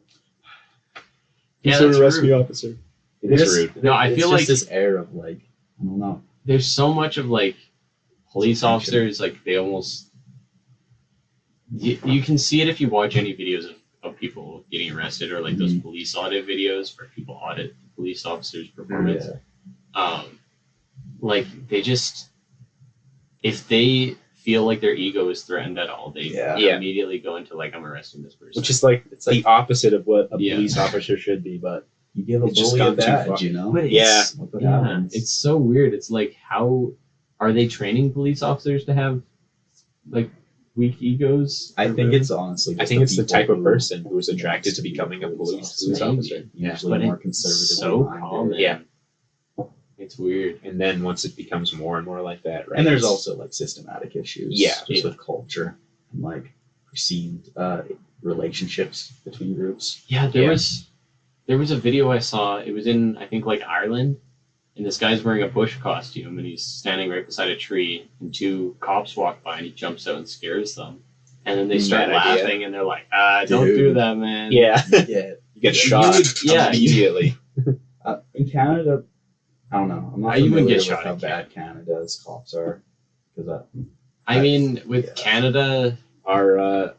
yeah, So that's arrest me, rude. officer. It is Just- rude. No, I it's feel just like- this air of like, I don't know. There's so much of like police Tension. officers, like they almost you can see it if you watch any videos of people getting arrested or like those Mhm. police audit videos where people audit police officer's performance. Yeah. Like they just, if they feel like their ego is threatened at all, they Yeah. immediately go into like, I'm arresting this person. Which is like It's the like opposite of what a Yeah. police officer should be, but you give a It's just bully a gone too far. badge, you know? But Yeah. Look what yeah, happens. it's so weird. It's like, how are they training police officers to have like weak egos? I Or think whatever? it's honestly. I just think it's the people type of who person who is wants attracted to be a becoming a police officer. officer. Yeah. Usually But more it's conservative. so common. Yeah. It's weird. And then once it becomes more and more like that, right? And there's it's- also like systematic issues. Yeah. Just with culture and like perceived relationships between groups. Yeah, Yeah. there was a video I saw. It was in, I think, like Ireland, and this guy's wearing a bush costume and he's standing right beside a tree, and two cops walk by and he jumps out and scares them, and then they start Bad idea. laughing and they're like, don't Dude. do that, man. Yeah. Yeah. You get shot Yeah, immediately. In Canada, I don't know. I'm not You wouldn't familiar get with shot how in bad Canada's cops are. Because I mean, with Yeah. Canada, Our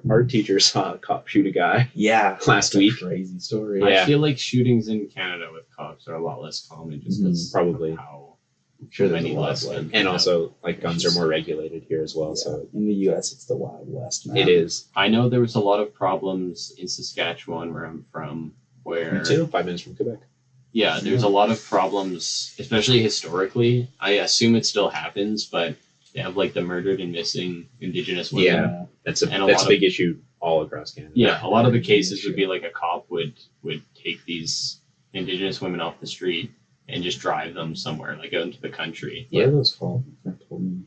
art teacher saw a cop shoot a guy yeah, last that's a week. crazy story. Yeah. I feel like shootings in Canada with cops are a lot less common just because Probably. how I'm sure there's many a lot less of, like, than- And also, like, guns are more regulated here as well, yeah. so In the U.S., it's the Wild West, man. it is. I know there was a lot of problems in Saskatchewan, where I'm from, where Me too. 5 minutes from Quebec. yeah, there's a lot of problems, especially historically. I assume it still happens, but they have like the murdered and missing Indigenous women. Yeah. That's And a a lot big issue all across Canada. Yeah, a lot of the Yeah, cases sure. would be like a cop would take these Indigenous women off the street and just drive them somewhere, like out into the country. What are those called? My friend told me.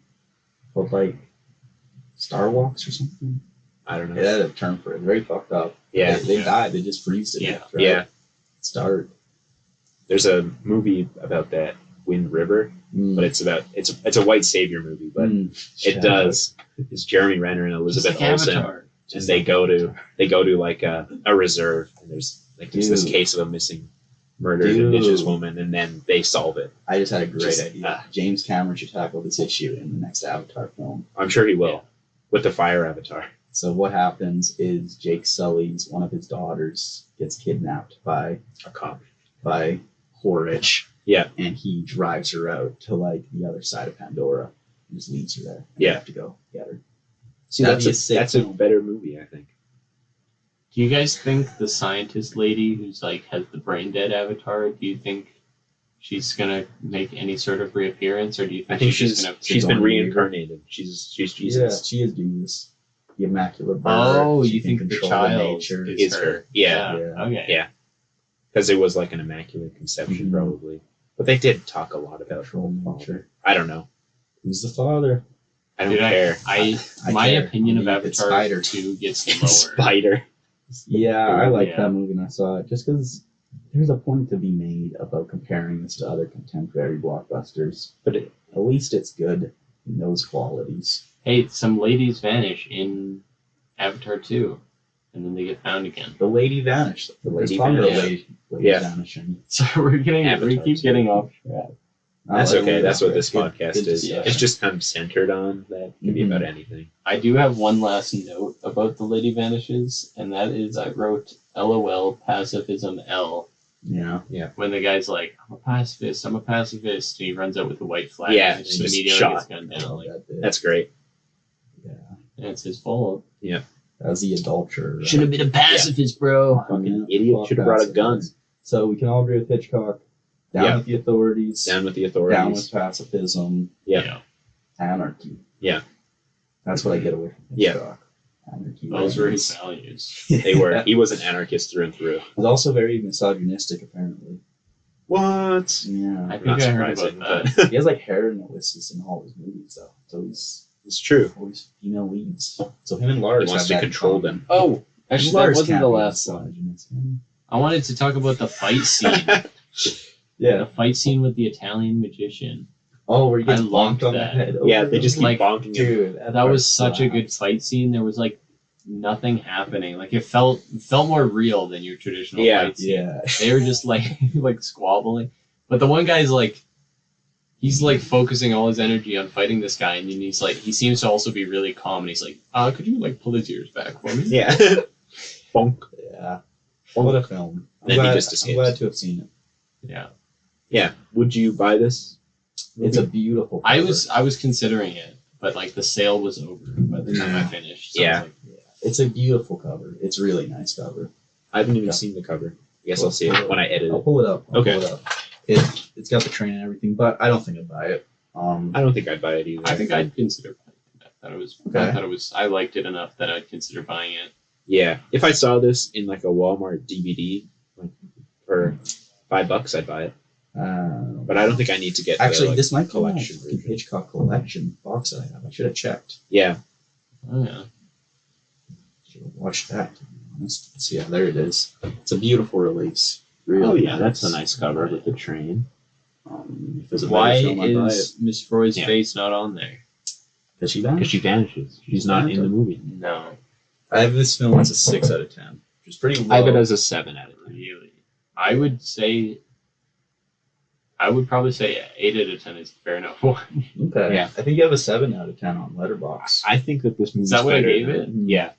Called like Star Walks or something. I don't know. It had a term for it. Very fucked up. Yeah. They Yeah. died. They just freeze to Yeah. death. Right? Yeah. Start. There's a movie about that, Wind River, but it's a white savior movie, but it does. It's Jeremy Renner and Elizabeth Just like Olsen, Avatar. and they go to like a reserve, and there's this Dude. case of a missing murdered Dude. Indigenous woman, and then they solve it. I just had a great Just- idea. James Cameron should tackle this issue in the next Avatar film. I'm sure he will, Yeah. with the fire avatar. So what happens is Jake Sully's one of his daughters gets kidnapped by A cop. Horich. Yeah. And he drives her out to like the other side of Pandora and just leaves her there. And Yeah. they have to go get her. See, That'd be a that's sick a film. better movie, I think. Do you guys think the scientist lady who's like has the brain dead avatar? Do you think she's gonna make any sort of reappearance, or do you think, I think she's just gonna? she's been Sigourney Weaver. reincarnated. She's Yeah, Jesus. she is Jesus. The Immaculate Bird. Oh, She you can think the control child nature. is her. Yeah. Yeah. Okay. Yeah. Because it was like an immaculate conception, Mhm. probably. But they did talk a lot about Control the father. nature. I don't know. Who's the father? I don't Dude, care. I I my care. opinion of I mean, it's Avatar Spider. 2 gets lower. Spider. Yeah, I like Yeah. that movie when I saw it. Just because there's a point to be made about comparing this to other contemporary blockbusters, but at least it's good in those qualities. Hey, some ladies vanish in Avatar 2, and then they get found again. The Lady Vanished. The Let's Lady talk about Vanished. Lady Yeah. Vanishing. So we Avatar keep 2. getting off track. That's okay. That's what this Good- podcast good to is. see. Yeah. It's just kind of centered on that. It can be Mhm. about anything. I do have one last note about the Lady Vanishes, and that is I wrote LOL pacifism L Yeah. when the guy's like, I'm a pacifist, and he runs out with a white flag, Yeah, and just immediately shot. gets gunned down. Like, That bit. That's great. Yeah. and it's his fault. That was the adulterer. Should have been a pacifist, bro. Fucking Idiot should have brought a gun. So we can all agree with Hitchcock. Down Yeah. with the authorities. Down with the Down authorities. with pacifism. Yeah. Anarchy. Yeah. That's what I get away from Yeah. Hitchcock. Anarchy. Those were his reigns. values. They were. He was an anarchist through and through. He's also very misogynistic, apparently. What? I Yeah. think Not I heard surprising, about that. but He has like hair necklaces in all his movies, though. So he's it's true. always female leads. So him and Lars He wants have to that in control common. them. Oh, actually, that Lars wasn't can't the be last one. misogynist. I wanted to talk about the fight scene. Yeah. The fight scene with the Italian magician. Oh, where he gets I loved bonked on the that. head. Yeah, they just keep Like, bonking him. Dude, That was such a good fight scene. There was like nothing happening. Like it felt more real than your traditional Yeah. fight scene. Yeah. They were just like like squabbling. But the one guy's like he's like focusing all his energy on fighting this guy, and then he seems to also be really calm, and he's like, could you like pull his ears back for me? Yeah. Bonk. Yeah. What a film. Then he just escapes. I'm glad to have seen it. Yeah. Yeah. Would you buy this? It's a beautiful. I cover. was considering it, but like the sale was over by the time I finished. So I was Yeah. like, It's a beautiful cover. It's a really nice cover. I haven't even Yeah. seen the cover. I guess I'll see it when I edit I'll it. pull it up. Okay. Pull it up. It's got the train and everything, but I don't think I'd buy it. I don't think I'd buy it either. I think I'd consider buying it. I thought it was. I liked it enough that I'd consider buying it. Yeah. If I saw this in like a Walmart DVD like for $5, I'd buy it. But I don't think I need to get actually, the, like, this might be collection the version. Hitchcock collection box that I have. I should have checked. Yeah. Oh yeah. Should have watched that. To be honest. So yeah, there it is. It's a beautiful release. Really Oh yeah, that's a nice cover with the train. If there's a better Why film, I'd buy it. is Miss Freud's Yeah. face not on there? Because she Because vanished. she vanishes. She's not in the movie. No, I have this film as a 6 out of 10, which is pretty low. I have it as a 7 out of 10. really. I would probably say 8 out of 10 is fair enough one. Okay. Yeah. I think you have a 7 out of 10 on Letterboxd. I think that this movie Is that what I better gave than- it? Yeah.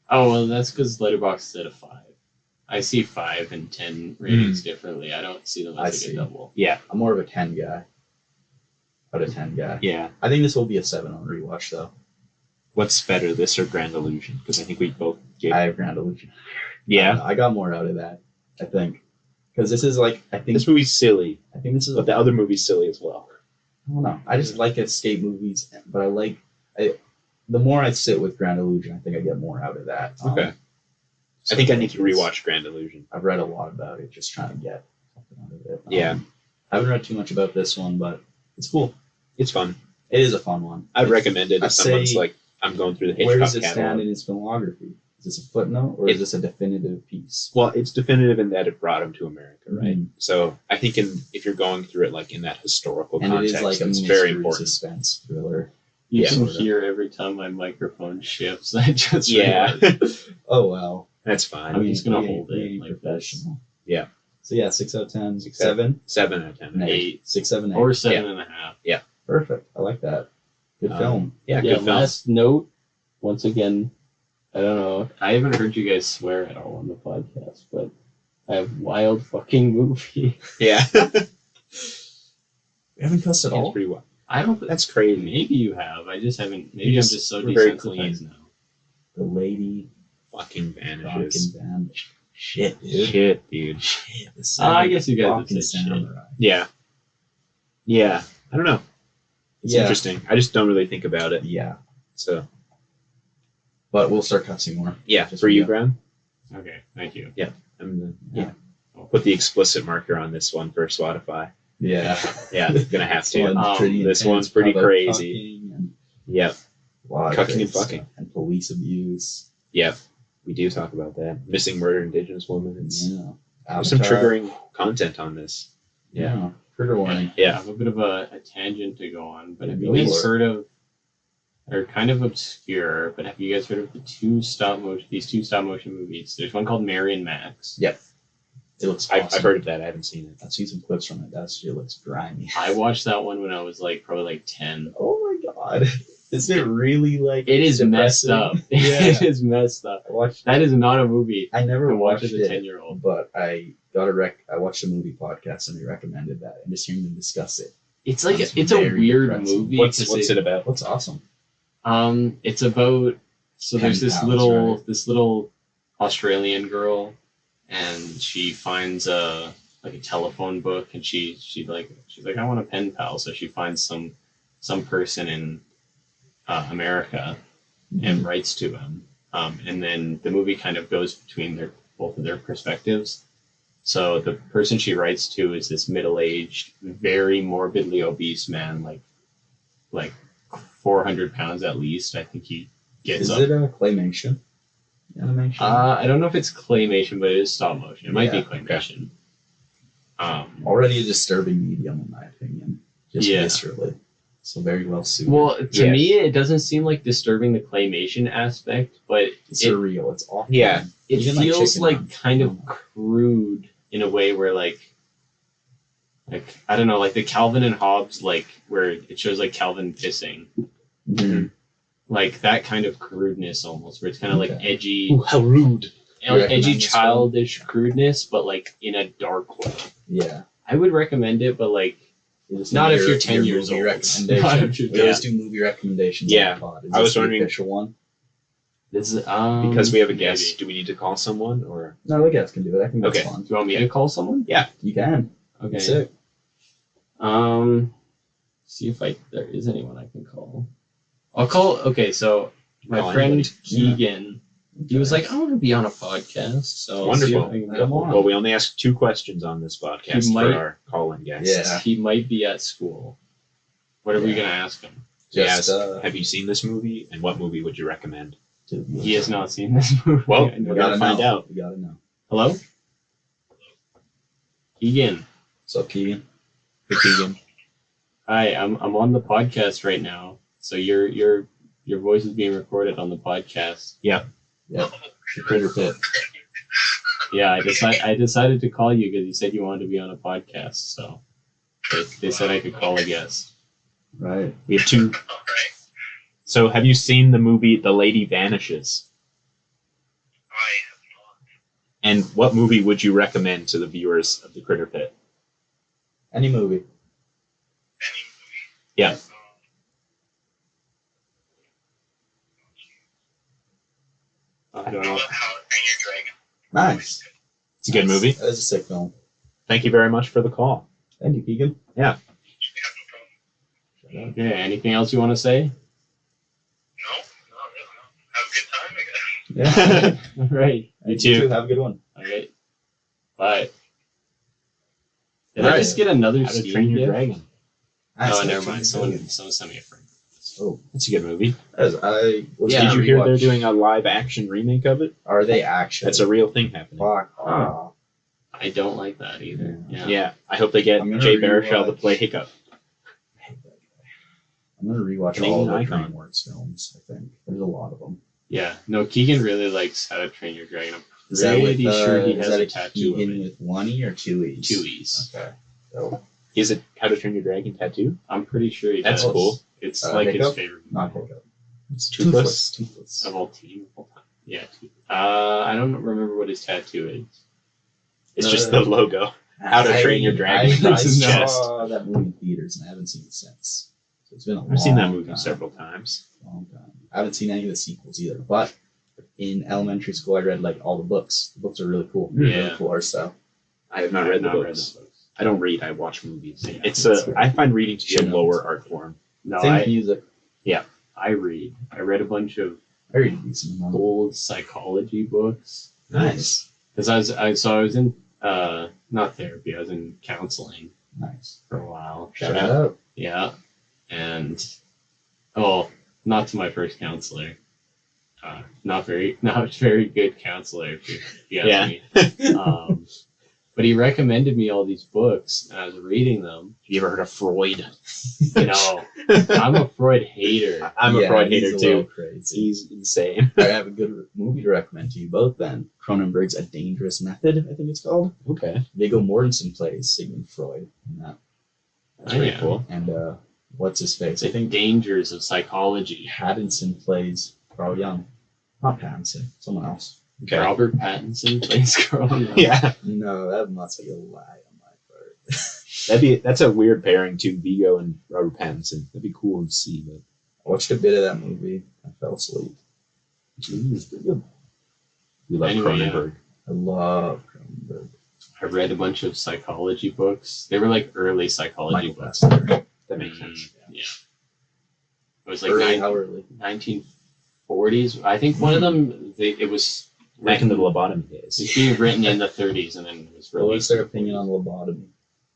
Oh well, that's because Letterboxd said a 5. I see 5 and 10 ratings differently. I don't see them I as like see. a double. I'm more of a 10 guy. Out of 10 guy. Yeah. I think this will be a 7 on rewatch, though. What's better, this or Grand Illusion? Because I think we both gave. I have Grand Illusion. Yeah. I got more out of that, I think. Because this is like, I think This movie's silly, this is, but the other movie's silly as well. I don't know. I just like escape movies, but the more I sit with Grand Illusion, I think I get more out of that. Okay. I think I need to rewatch Grand Illusion. I've read a lot about it, just trying to get something out of it. Yeah. I haven't read too much about this one, but it's cool. It's fun. It is a fun one. I'd recommend it if I'd someone's say- like, I'm going through the Where Hitchcock does it stand catalog. in its filmography? Is this a footnote or is this a definitive piece? Well, it's definitive in that it brought him to America, right? Mhm. So I think if you're going through it like in that historical And it context, is like a it's mystery very important. suspense thriller. You Yeah. can hear every time my microphone shifts. I just Yeah, realized. Oh wow. that's fine. I'm just gonna We hold we it ain't like this. professional. Yeah. So yeah, 6 out of 10, 6 7, 7 out of 10. and 8. 6, 7, 8. Or 7.5. Perfect. I like that. Good film. Yeah, Yeah, good film. last note, once again, I don't know, I haven't heard you guys swear at all. on the podcast, but I have wild fucking movie. Yeah, We haven't cussed at that's all. pretty well. I don't. That's crazy. Maybe you have. I just haven't. Maybe You I'm just just so were very desensitized now. The Lady Fucking Vanishes. vanishes. Vanished. Shit, dude. Shit, dude. Shit. The I guess you guys would fucking say shit. samurai. Yeah. Yeah. I don't know. It's Yeah. interesting. I just don't really think about it. Yeah. So But we'll start cussing more. yeah, Just for you, yeah. Graham. Okay, thank you. I'm gonna I'll put the explicit marker on this one for Spotify. Yeah. Yeah, gonna have This to. one's pretty This intense, one's pretty about crazy. cucking and Yep. a lot of Cucking crazy and fucking. stuff. And police abuse. Yep. We do talk about that. Missing murder, Indigenous women. It's, Yeah. there's some Avatar. triggering content on this. Yeah. Trigger warning. I have a bit of a tangent to go on, but have you Go guys for it. heard of? They're kind of obscure, but have you guys heard of these two stop motion movies? There's one called Mary and Max. Yep. It looks awesome. I've heard of that. I haven't seen it. I've seen some clips from it. That shit looks grimy. I watched that one when I was probably 10. Oh my god. Is it really like It is messed depressing? up. Yeah. It is messed up. I watched That is not a movie I never to watch watched as a it, 10-year-old. but I got I watched a movie podcast and they recommended that and just hearing them discuss it. It's like That's it's a very weird depressing. movie. What's 'cause it about? Looks awesome. It's about there's Pen this pals, little Australian girl, and she finds a telephone book, and she's like I want a pen pal, so she finds some person in America and writes to him, and then the movie kind of goes between both of their perspectives. So the person she writes to is this middle-aged, very morbidly obese man, like 400 pounds at least. I think he gets Is up. it a claymation? Animation? I don't know if it's claymation, but it is stop motion. It might be Yeah, claymation. Already a disturbing medium in my opinion. Just Yeah. viscerally. So very well suited. Well, to Yeah. me, it doesn't seem like disturbing the claymation aspect, but it's surreal. It's awful. Yeah. it Even, feels Chicken like Run. kind of crude in a way where like I don't know, like the Calvin and Hobbes, where it shows like Calvin pissing, Mhm. like that kind of crudeness almost, where it's kind of like Okay. edgy, How rude. You recommend edgy this childish crudeness, but like in a dark way. Yeah. I would recommend it, but like Just not if your- you're 10 your years movie old. recommendation. Not if you're We always do movie recommendations Yeah. on the pod. Is I this was the wondering- official one? This is Because we have a maybe. guest, do we need to call someone or? No, the guest can do it. I think that's Okay. fun. Do you want me to call someone? You can. Okay. Sick. See if there is anyone I can call. I'll call. Okay, so my Call friend anybody. Keegan, he was like, "I want to be on a podcast." So I'll see if Wonderful. I can Come get on. Well, we only ask 2 questions on this podcast He might- for our call-in guests. Yeah. He might be at school. What are we gonna ask him? We Just ask, have you seen this movie, and what movie would you recommend? He has not seen this movie. Well, I know we gotta that. find out. We gotta know. Hello, Keegan. What's up, Keegan? Hey, Keegan. Hi, I'm on the podcast right now. So your voice is being recorded on the podcast. The Critter Pit. Yeah, I decided to call you because you said you wanted to be on a podcast. So they said I could call a guest. Right. We have 2. So, have you seen the movie The Lady Vanishes? And what movie would you recommend to the viewers of the Critter Pit? Any movie. Yeah. I don't know. Nice. It's a good movie. That is a sick film. Thank you very much for the call. Thank you, Keegan. Okay. Anything else you want to say? Yeah. All right. You too. Have a good one. Okay. Bye. Did Right. I just get another How to Steam Train Your gift? Dragon. Oh, never mind. Someone sent me a friend. Oh, That's a good movie. I was Yeah, Did gonna you hear they're rewatch- doing a live action remake of it? Are they actually? That's a real thing happening. Fuck. Oh. I don't like that either. Yeah. Yeah, I hope they get I'm gonna Jay Baruchel to rewatch- play Hiccup. I'm gonna rewatch Canadian all the icon. DreamWorks films. I think there's a lot of them. Yeah. No, Keegan really likes How to Train Your Dragon. I'm Is that with, pretty sure he is has that a tattoo Keegan of it. with 1 E or 2 E's? 2 E's. Okay. So Is it How to Train Your Dragon tattoo? I'm pretty sure he That's does. cool. It's Uh, like his Hiccup? favorite not movie Hiccup. It's Toothless? Toothless. of all time. Yeah. I don't remember what his tattoo is. It's just the logo. How to Train Your Dragon I across his saw that movie in theaters and I haven't seen it since. So it's been a long I've seen that movie time. several times. Long time. I haven't seen any of the sequels either. But in elementary school, I read like all the books. The books are really cool. Yeah. Really cool art style. I have not read the books. I don't read. I watch movies. Yeah, It's that's a. good. I find reading to be a Shouldn't. lower art form. No, Same with music. I read. I read a bunch of I read a decent amount. old psychology books. Nice. Because I was in not therapy. I was in counseling Nice. for a while. Shout out. Yeah, and not to my first counselor. Not very good counselor, if you ask me. But he recommended me all these books, and I was reading them. Have you ever heard of Freud? You know, I'm a Freud hater. I'm a Yeah, Freud he's hater a little too. Crazy. He's insane. I have a good movie to recommend to you both then. Cronenberg's A Dangerous Method, I think it's called. Okay, Viggo Mortensen plays Sigmund Freud in that. that's pretty Yeah. cool. And what's his face? I The think dangers of psychology. Pattinson plays Carl Jung. Not Pattinson, someone else. Okay. Robert Pattinson plays Carl Jung. Yeah, No, that must be a lie on my part. that's a weird pairing too. Vigo and Robert Pattinson. That'd be cool to see, but I watched a bit of that movie. I fell asleep. It's pretty good. we love Anyway, yeah. Cronenberg. I love Cronenberg. I read a bunch of psychology books. They were like early psychology Michael books. Fassbender. That makes sense. Yeah. It was like Early, how early? 1940s. I think one of them, it was Back in the written- lobotomy it days. was being written in the 30s and then it was Well, what's released. their opinion on lobotomy?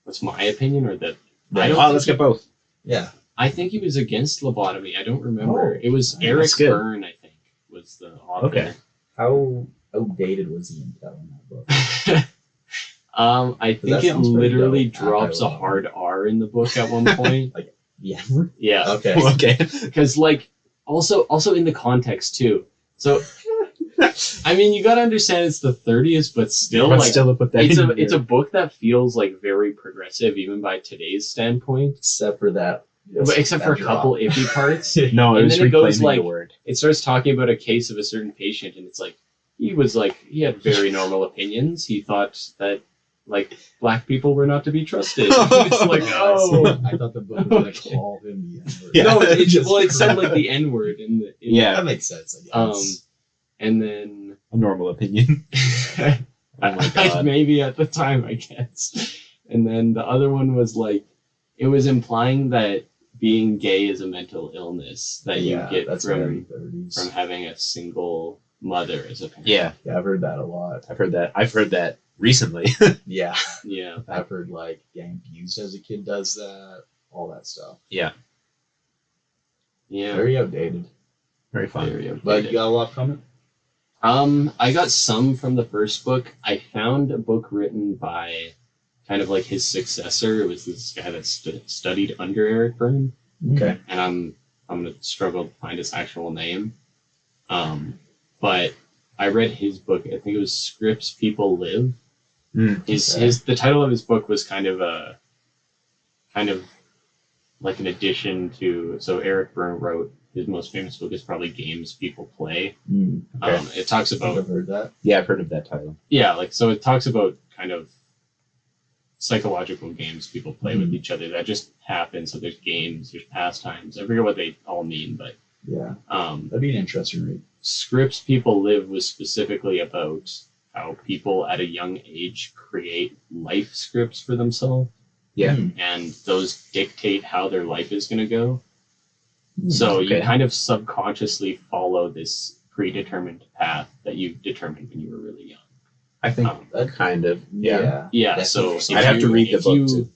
What's my opinion or that? Yeah. I don't. Oh, think let's he- get both. Yeah. I think he was against lobotomy. I don't remember. Oh, It was that's Eric good. Byrne, I think, was the author. Okay. How outdated was the intel in that book? I that think it sounds pretty literally dope. drops a Anti-lobotomy. hard R in the book at one point. Yeah. Yeah. Okay. Okay. Because like also in the context too. So I mean you gotta understand it's the 30s, but still But like still to put that it's in a there. book that feels like very progressive even by today's standpoint. Except for that. But except for a that couple drop. iffy parts. No, it and was then it goes reclaiming the like- word. It starts talking about a case of a certain patient and it's like he had very normal opinions. He thought that like black people were not to be trusted. It's like, oh. I thought the book was like call him the N-word. Yeah. No, Just it said crap. like the N word in the Yeah. That makes sense, I guess. and then A normal opinion. Oh my god. maybe at the time, I guess. And then the other one was like, it was implying that being gay is a mental illness that you get that's from very 30s. having a single mother as a parent. Yeah, Yeah, I've heard that a lot. I've heard that recently. Yeah. Yeah. I've heard like getting abused as a kid does that, all that stuff. Yeah, Yeah. Very outdated. very fun. Very outdated. But you got a lot coming? I got some from the first book. I found a book written by kind of like his successor. It was this guy that studied under Eric Byrne, Okay. and I'm gonna struggle to find his actual name. But I read his book. I think it was Scripts People Live. The title of his book was kind of like an addition to. So Eric Byrne wrote his most famous book is probably Games People Play. Okay. It talks about I've heard that. Yeah, I've heard of that title. yeah, like so it talks about kind of psychological games people play with each other that just happen. So there's games, there's pastimes. I forget what they all mean, but Yeah. That'd be an interesting read. Scripts People Live was specifically about how people at a young age create life scripts for themselves, Yeah. and those dictate how their life is going to go. So you Okay. kind of subconsciously follow this predetermined path that you determined when you were really young. I think that kind of. Yeah. Yeah, That's so interesting. I'd have to read the if book you too.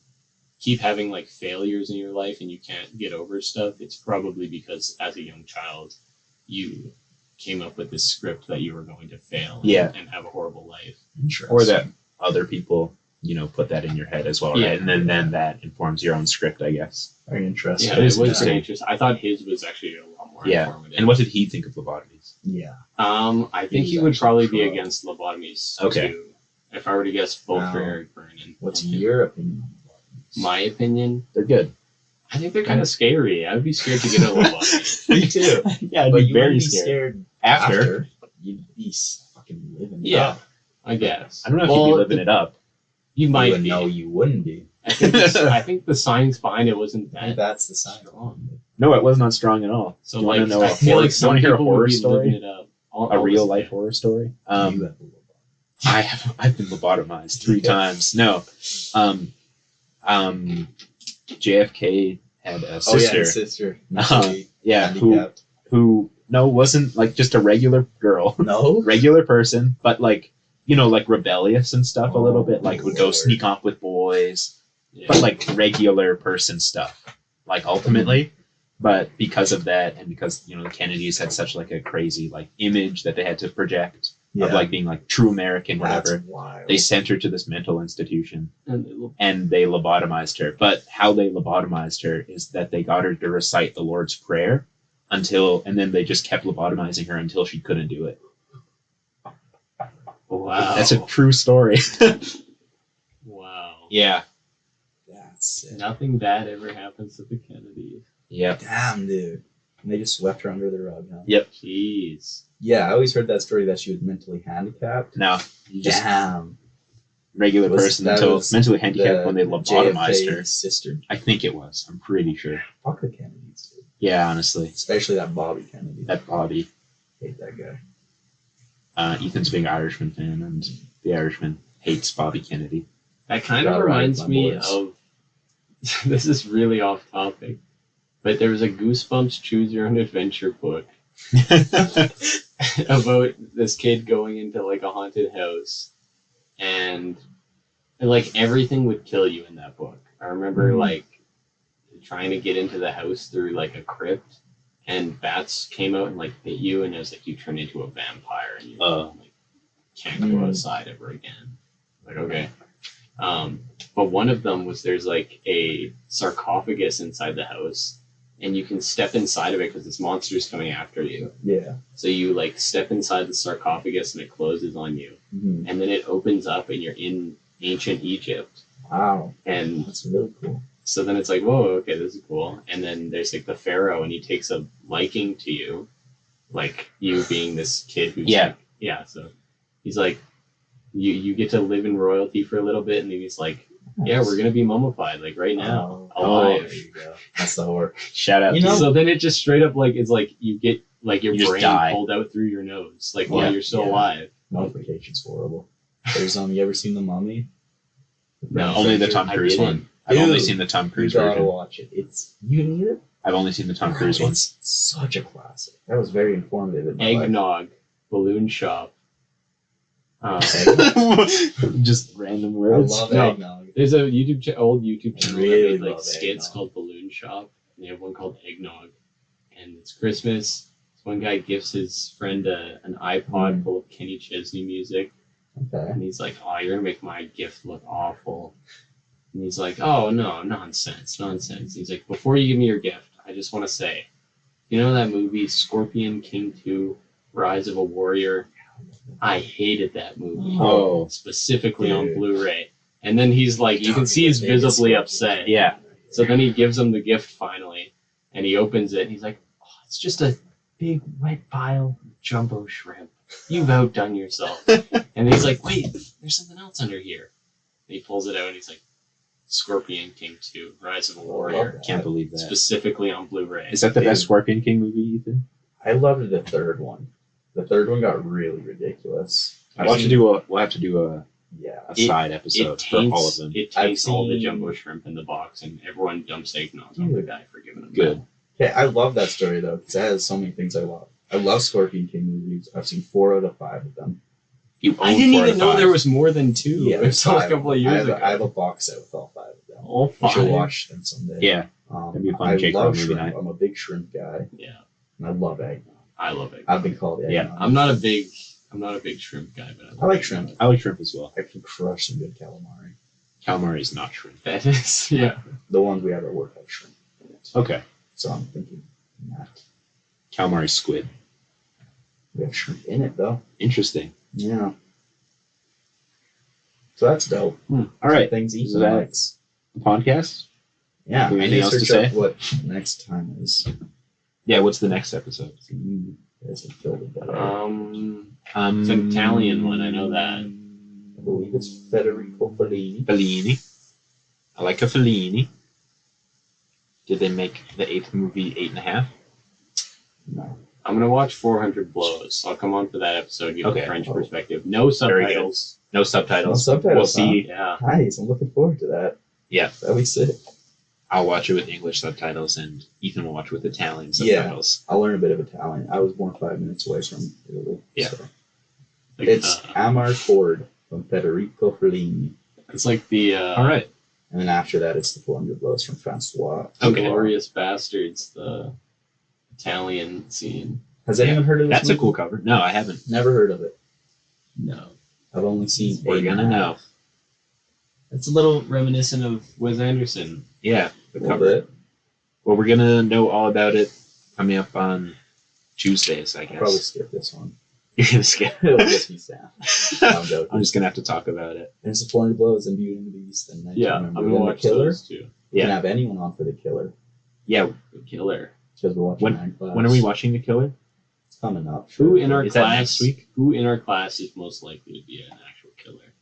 keep having like failures in your life and you can't get over stuff, it's probably because as a young child you came up with this script that you were going to fail Yeah. and have a horrible life. Interesting. Or that other people, put that in your head as well, right? Yeah. And then that informs your own script, I guess. Very interesting. Yeah, it is it was interesting. interesting. I thought his was actually a lot more Yeah. informative. And what did he think of lobotomies? Yeah. I think He he was would actually probably be pro. against lobotomies Okay. too. If I were to guess both for Wow. Eric Byrne and What's and him. your opinion on lobotomies? My opinion, They're good. I think they're kind of scary. I would be scared to get a lobotomy. Me too. Yeah, I'd But be you very wouldn't be scared. scared After. You'd be fucking living it Yeah, up. I guess. I don't know if Well, you'd be living it up. You You might would be. know you wouldn't be. I think the science behind it wasn't I think that that's the sign. strong. No, it was not strong at all. So You wanna like, know I a feel horror- like you some wanna hear a people would horror be story? living it up. A real life horror story. You have the lobotomy. I've been lobotomized 3 times. No. JFK had a Oh yeah, sister. his sister. Yeah, Handicapped. who wasn't like just a regular girl, No. regular person, but like like rebellious and stuff a little bit, like would go Lord. sneak off with boys, Yeah. but like regular person stuff, like ultimately. But because of that, and because the Kennedys had such like a crazy like image that they had to project of like being like true American, That's whatever, wild. they sent her to this mental institution And they look- and they lobotomized her. But how they lobotomized her is that they got her to recite the Lord's Prayer and then they just kept lobotomizing her until she couldn't do it. Wow. That's a true story. Wow. Yeah. That's it. Nothing bad ever happens to the Kennedys. Yep. Damn, dude. And they just swept her under the rug, huh? Yep. Jeez. Yeah, I always heard that story that she was mentally handicapped. Now, you just Damn. regular person that until was mentally handicapped when they lobotomized JFK her. sister. I think it was. I'm pretty sure. Fuck the Kennedys, dude. Yeah, honestly. Especially that Bobby Kennedy. That Bobby. Hate that guy. Ethan's a big Irishman fan, and the Irishman hates Bobby Kennedy. That kind of Gotta ride reminds my me boys. of. This is really off topic, but there was a Goosebumps Choose Your Own Adventure book about this kid going into like a haunted house, and like everything would kill you in that book. I remember like trying to get into the house through like a crypt, and bats came out and like bit you, and it was like you turned into a vampire, and you like can't go outside ever again. Like okay. But one of them was there's like a sarcophagus inside the house, and you can step inside of it because this monster's coming after you. Yeah. So you like step inside the sarcophagus and it closes on you, Mhm. and then it opens up and you're in ancient Egypt. Wow. And That's really cool. so then it's like, whoa, okay, this is cool. And then there's like the pharaoh, and he takes a liking to you, like you being this kid who's Yeah. like, yeah. So he's like, You get to live in royalty for a little bit, and then he's like, yeah, we're gonna be mummified like right now, Oh, alive. there you go. That's the horror. Shout out You to know- So then it just straight up like it's like you get like your You just brain die. pulled out through your nose, like Yeah, while you're still yeah. alive. Mummification's horrible. There's you ever seen The Mummy? No. only the Fraser? Tom I Cruise didn't. one. I've only Dude, seen the Tom You Cruise gotta version. watch it. You need it. I've only seen the Tom Cruise one. It's such a classic. That was very informative in my life. Eggnog, balloon shop. Just random I words. love No. eggnog. There's a old YouTube I channel really that made like love skits eggnog. called Balloon Shop, and they have one called Eggnog, and it's Christmas. This one guy gifts his friend an iPod full of Kenny Chesney music, Okay. and he's like, "Oh, you're gonna make my gift look awful." And he's like, "Oh no, nonsense. He's like, "Before you give me your gift, I just want to say, you know that movie Scorpion King 2, Rise of a Warrior? I hated that movie, Oh. specifically on Dude. Blu-ray." And then he's like, you can see he's visibly upset. Yeah. So then he gives him the gift finally, and he opens it. And he's like, "Oh, it's just a big wet pile of jumbo shrimp. You've outdone yourself." And he's like, "Wait, there's something else under here." And he pulls it out, and he's like, "Scorpion King 2, Rise of a Warrior, Can't believe that. specifically on Blu-ray." Is that the best Dude. Scorpion King movie, Ethan? I loved the third one. The third one got really ridiculous. We'll have to do a Yeah. side episode for all of them. It I've taints all the seen- jumbo shrimp in the box, and everyone dumps eggnog on the guy for giving him Good. Okay, I love that story though, because it has so many things I love. I love Scorpion King movies. I've seen 4 out of 5 of them. You I own didn't 4 out even of know 5. there was more than 2. Yeah, It was a 5. couple of years ago. I have a box set with all 5 of them. All We should 5? watch them someday. Yeah. That'd be a fun I Jake love Paul movie shrimp. night. I'm a big shrimp guy, Yeah, and I love eggnog. I love it. I've been called eggnog. Yeah. I'm not a big shrimp guy, but I like shrimp. I like shrimp as well. I can crush some good calamari. Calamari is not shrimp. That is, yeah. The ones we have at work have shrimp in it. Okay. So I'm thinking that. Calamari squid. We have shrimp in it though. Interesting. Yeah. So that's dope. All right. Things So Ethan that- likes. The podcast? Yeah. Anything I need else to search up say? what next time is. Yeah, what's the next episode? So you guys have filled it better. It's an Italian one. I know that. I believe it's Federico Fellini. Fellini. I like a Fellini. Did they make the 8th movie 8.5? No. I'm gonna watch 400 Blows. I'll come on for that episode. Give Okay. the French Oh. perspective. No Very good. subtitles. No subtitles. No subtitles, We'll see. Yeah. Nice. I'm looking forward to that. Yeah. That'll be sick. I'll watch it with English subtitles, and Ethan will watch it with Italian Yeah. subtitles. I'll learn a bit of Italian. I was born 5 minutes away from Italy. Yeah. So. Like, It's Amar Cord from Federico Fellini. it's like the All right. And then after that, it's the 400 Blows from Francois. Okay. Glorious Bastards, the Italian scene. Has anyone heard of this That's a movie? cool cover. No, I haven't. Never heard of it. No. I've only seen We're 8 gonna and a know. half. It's a little reminiscent of Wes Anderson. Yeah, the A little cover. bit. Well, we're gonna know all about it coming up on Tuesdays, I I'll probably guess. skip this one. You're gonna skip. It'll just be sad. I'm joking. I'm just gonna have to talk about it. There's the 400 Blows and Beauty and the Beast and Yeah, I'm Remember. gonna Then the watch Killer. those too. You Yeah. can have anyone on for the Killer Yeah. The Killer. because we're watching Nine Class. When are we watching The Killer? It's coming up. Who in our Is that class? next week? Who in our class is most likely to be an actual killer?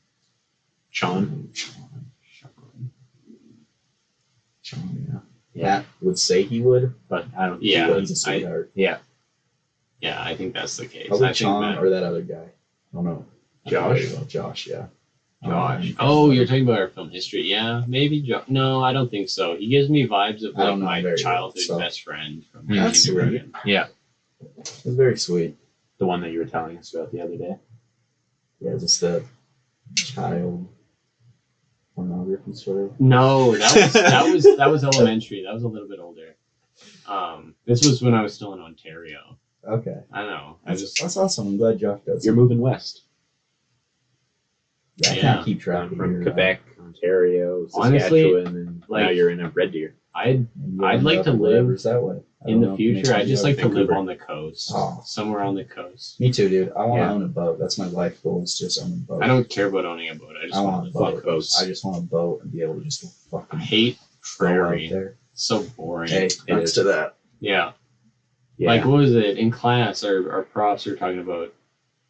Sean. Sean, yeah. Yeah. Pat would say he would, But I don't. Yeah. he's a sweetheart. Yeah. Yeah, I think that's the case. Probably I think Sean that- or that other guy. I don't know. Josh? There you go, Josh, yeah. Josh. Oh, you're talking about our film history. Yeah, maybe Josh. No, I don't think so. He gives me vibes of I don't like know my very well, childhood so- best friend from Yeah, that's kindergarten. Yeah. It's very sweet. The one that you were telling us about the other day. Yeah, just the child pornography story. No, that was elementary. That was a little bit older. This was when I was still in Ontario. Okay. I know. That's awesome. I'm glad Josh does. You're moving west Yeah, I Yeah. can't keep track of from your, Quebec, Ontario, Honestly, Saskatchewan, and now like- you're in a Red Deer. I'd you I'd end like up to live wherever's that way. I in don't the know if it makes future. I'd sense just to like to live Vancouver. on the coast, Oh. somewhere on the coast. Me too, dude. I want Yeah. to own a boat. That's my life goal. Is just own a boat. I don't care about owning a boat. I just I want want to a live on boat. the coast. I just want a boat and be able to just I fucking hate go out prairie. there. It's so boring. Hey, It thanks is. to that. Yeah. Yeah. Like, what was it? In class, our profs were talking about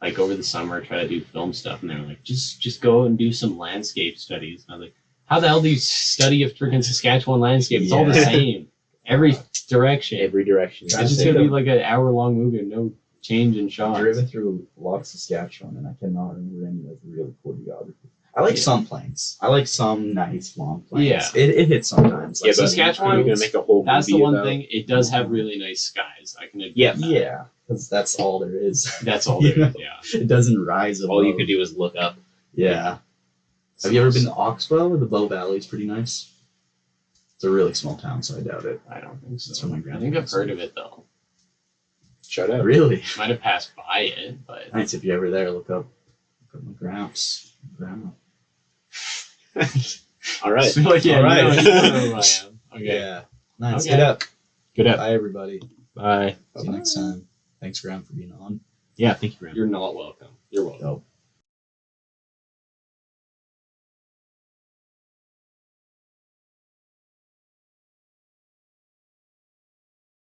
like over the summer try to do film stuff, and they were like, just go and do some landscape studies. And I was like, how the hell do you study a freaking Saskatchewan landscape? It's all the Yeah. same, every direction. Every direction. Try It's to just gonna be like an hour-long movie and no change in I've shots. driven through a lot of Saskatchewan, and I cannot remember any like really cool geography. I like Yeah. some plains. I like some nice long plains. Yeah. It hits sometimes. Yeah, Like but Saskatchewan, you're gonna make a whole That's the movie one about- thing. It does have really nice skies. I can admit Yeah. that. yeah, because that's all there is. That's all there Yeah. is. Yeah. It doesn't rise above. All you could do is look up. Yeah. Have you ever been to Oxbow? Or the Bow Valley is pretty nice. It's a really small town, so I doubt it. I don't think It's so. from my I think I've grandparents. heard of it though. Shout out. Really? Might have passed by it, but Nice if you're ever there. Look up my grandma. All right. I feel like All right. you know who I am. Okay. Yeah. Nice. Okay. Get up. Good up. Bye, everybody. Bye. See you next time. Thanks, Graham, for being on. Yeah, thank you, Graham. You're not welcome. You're welcome. Dope.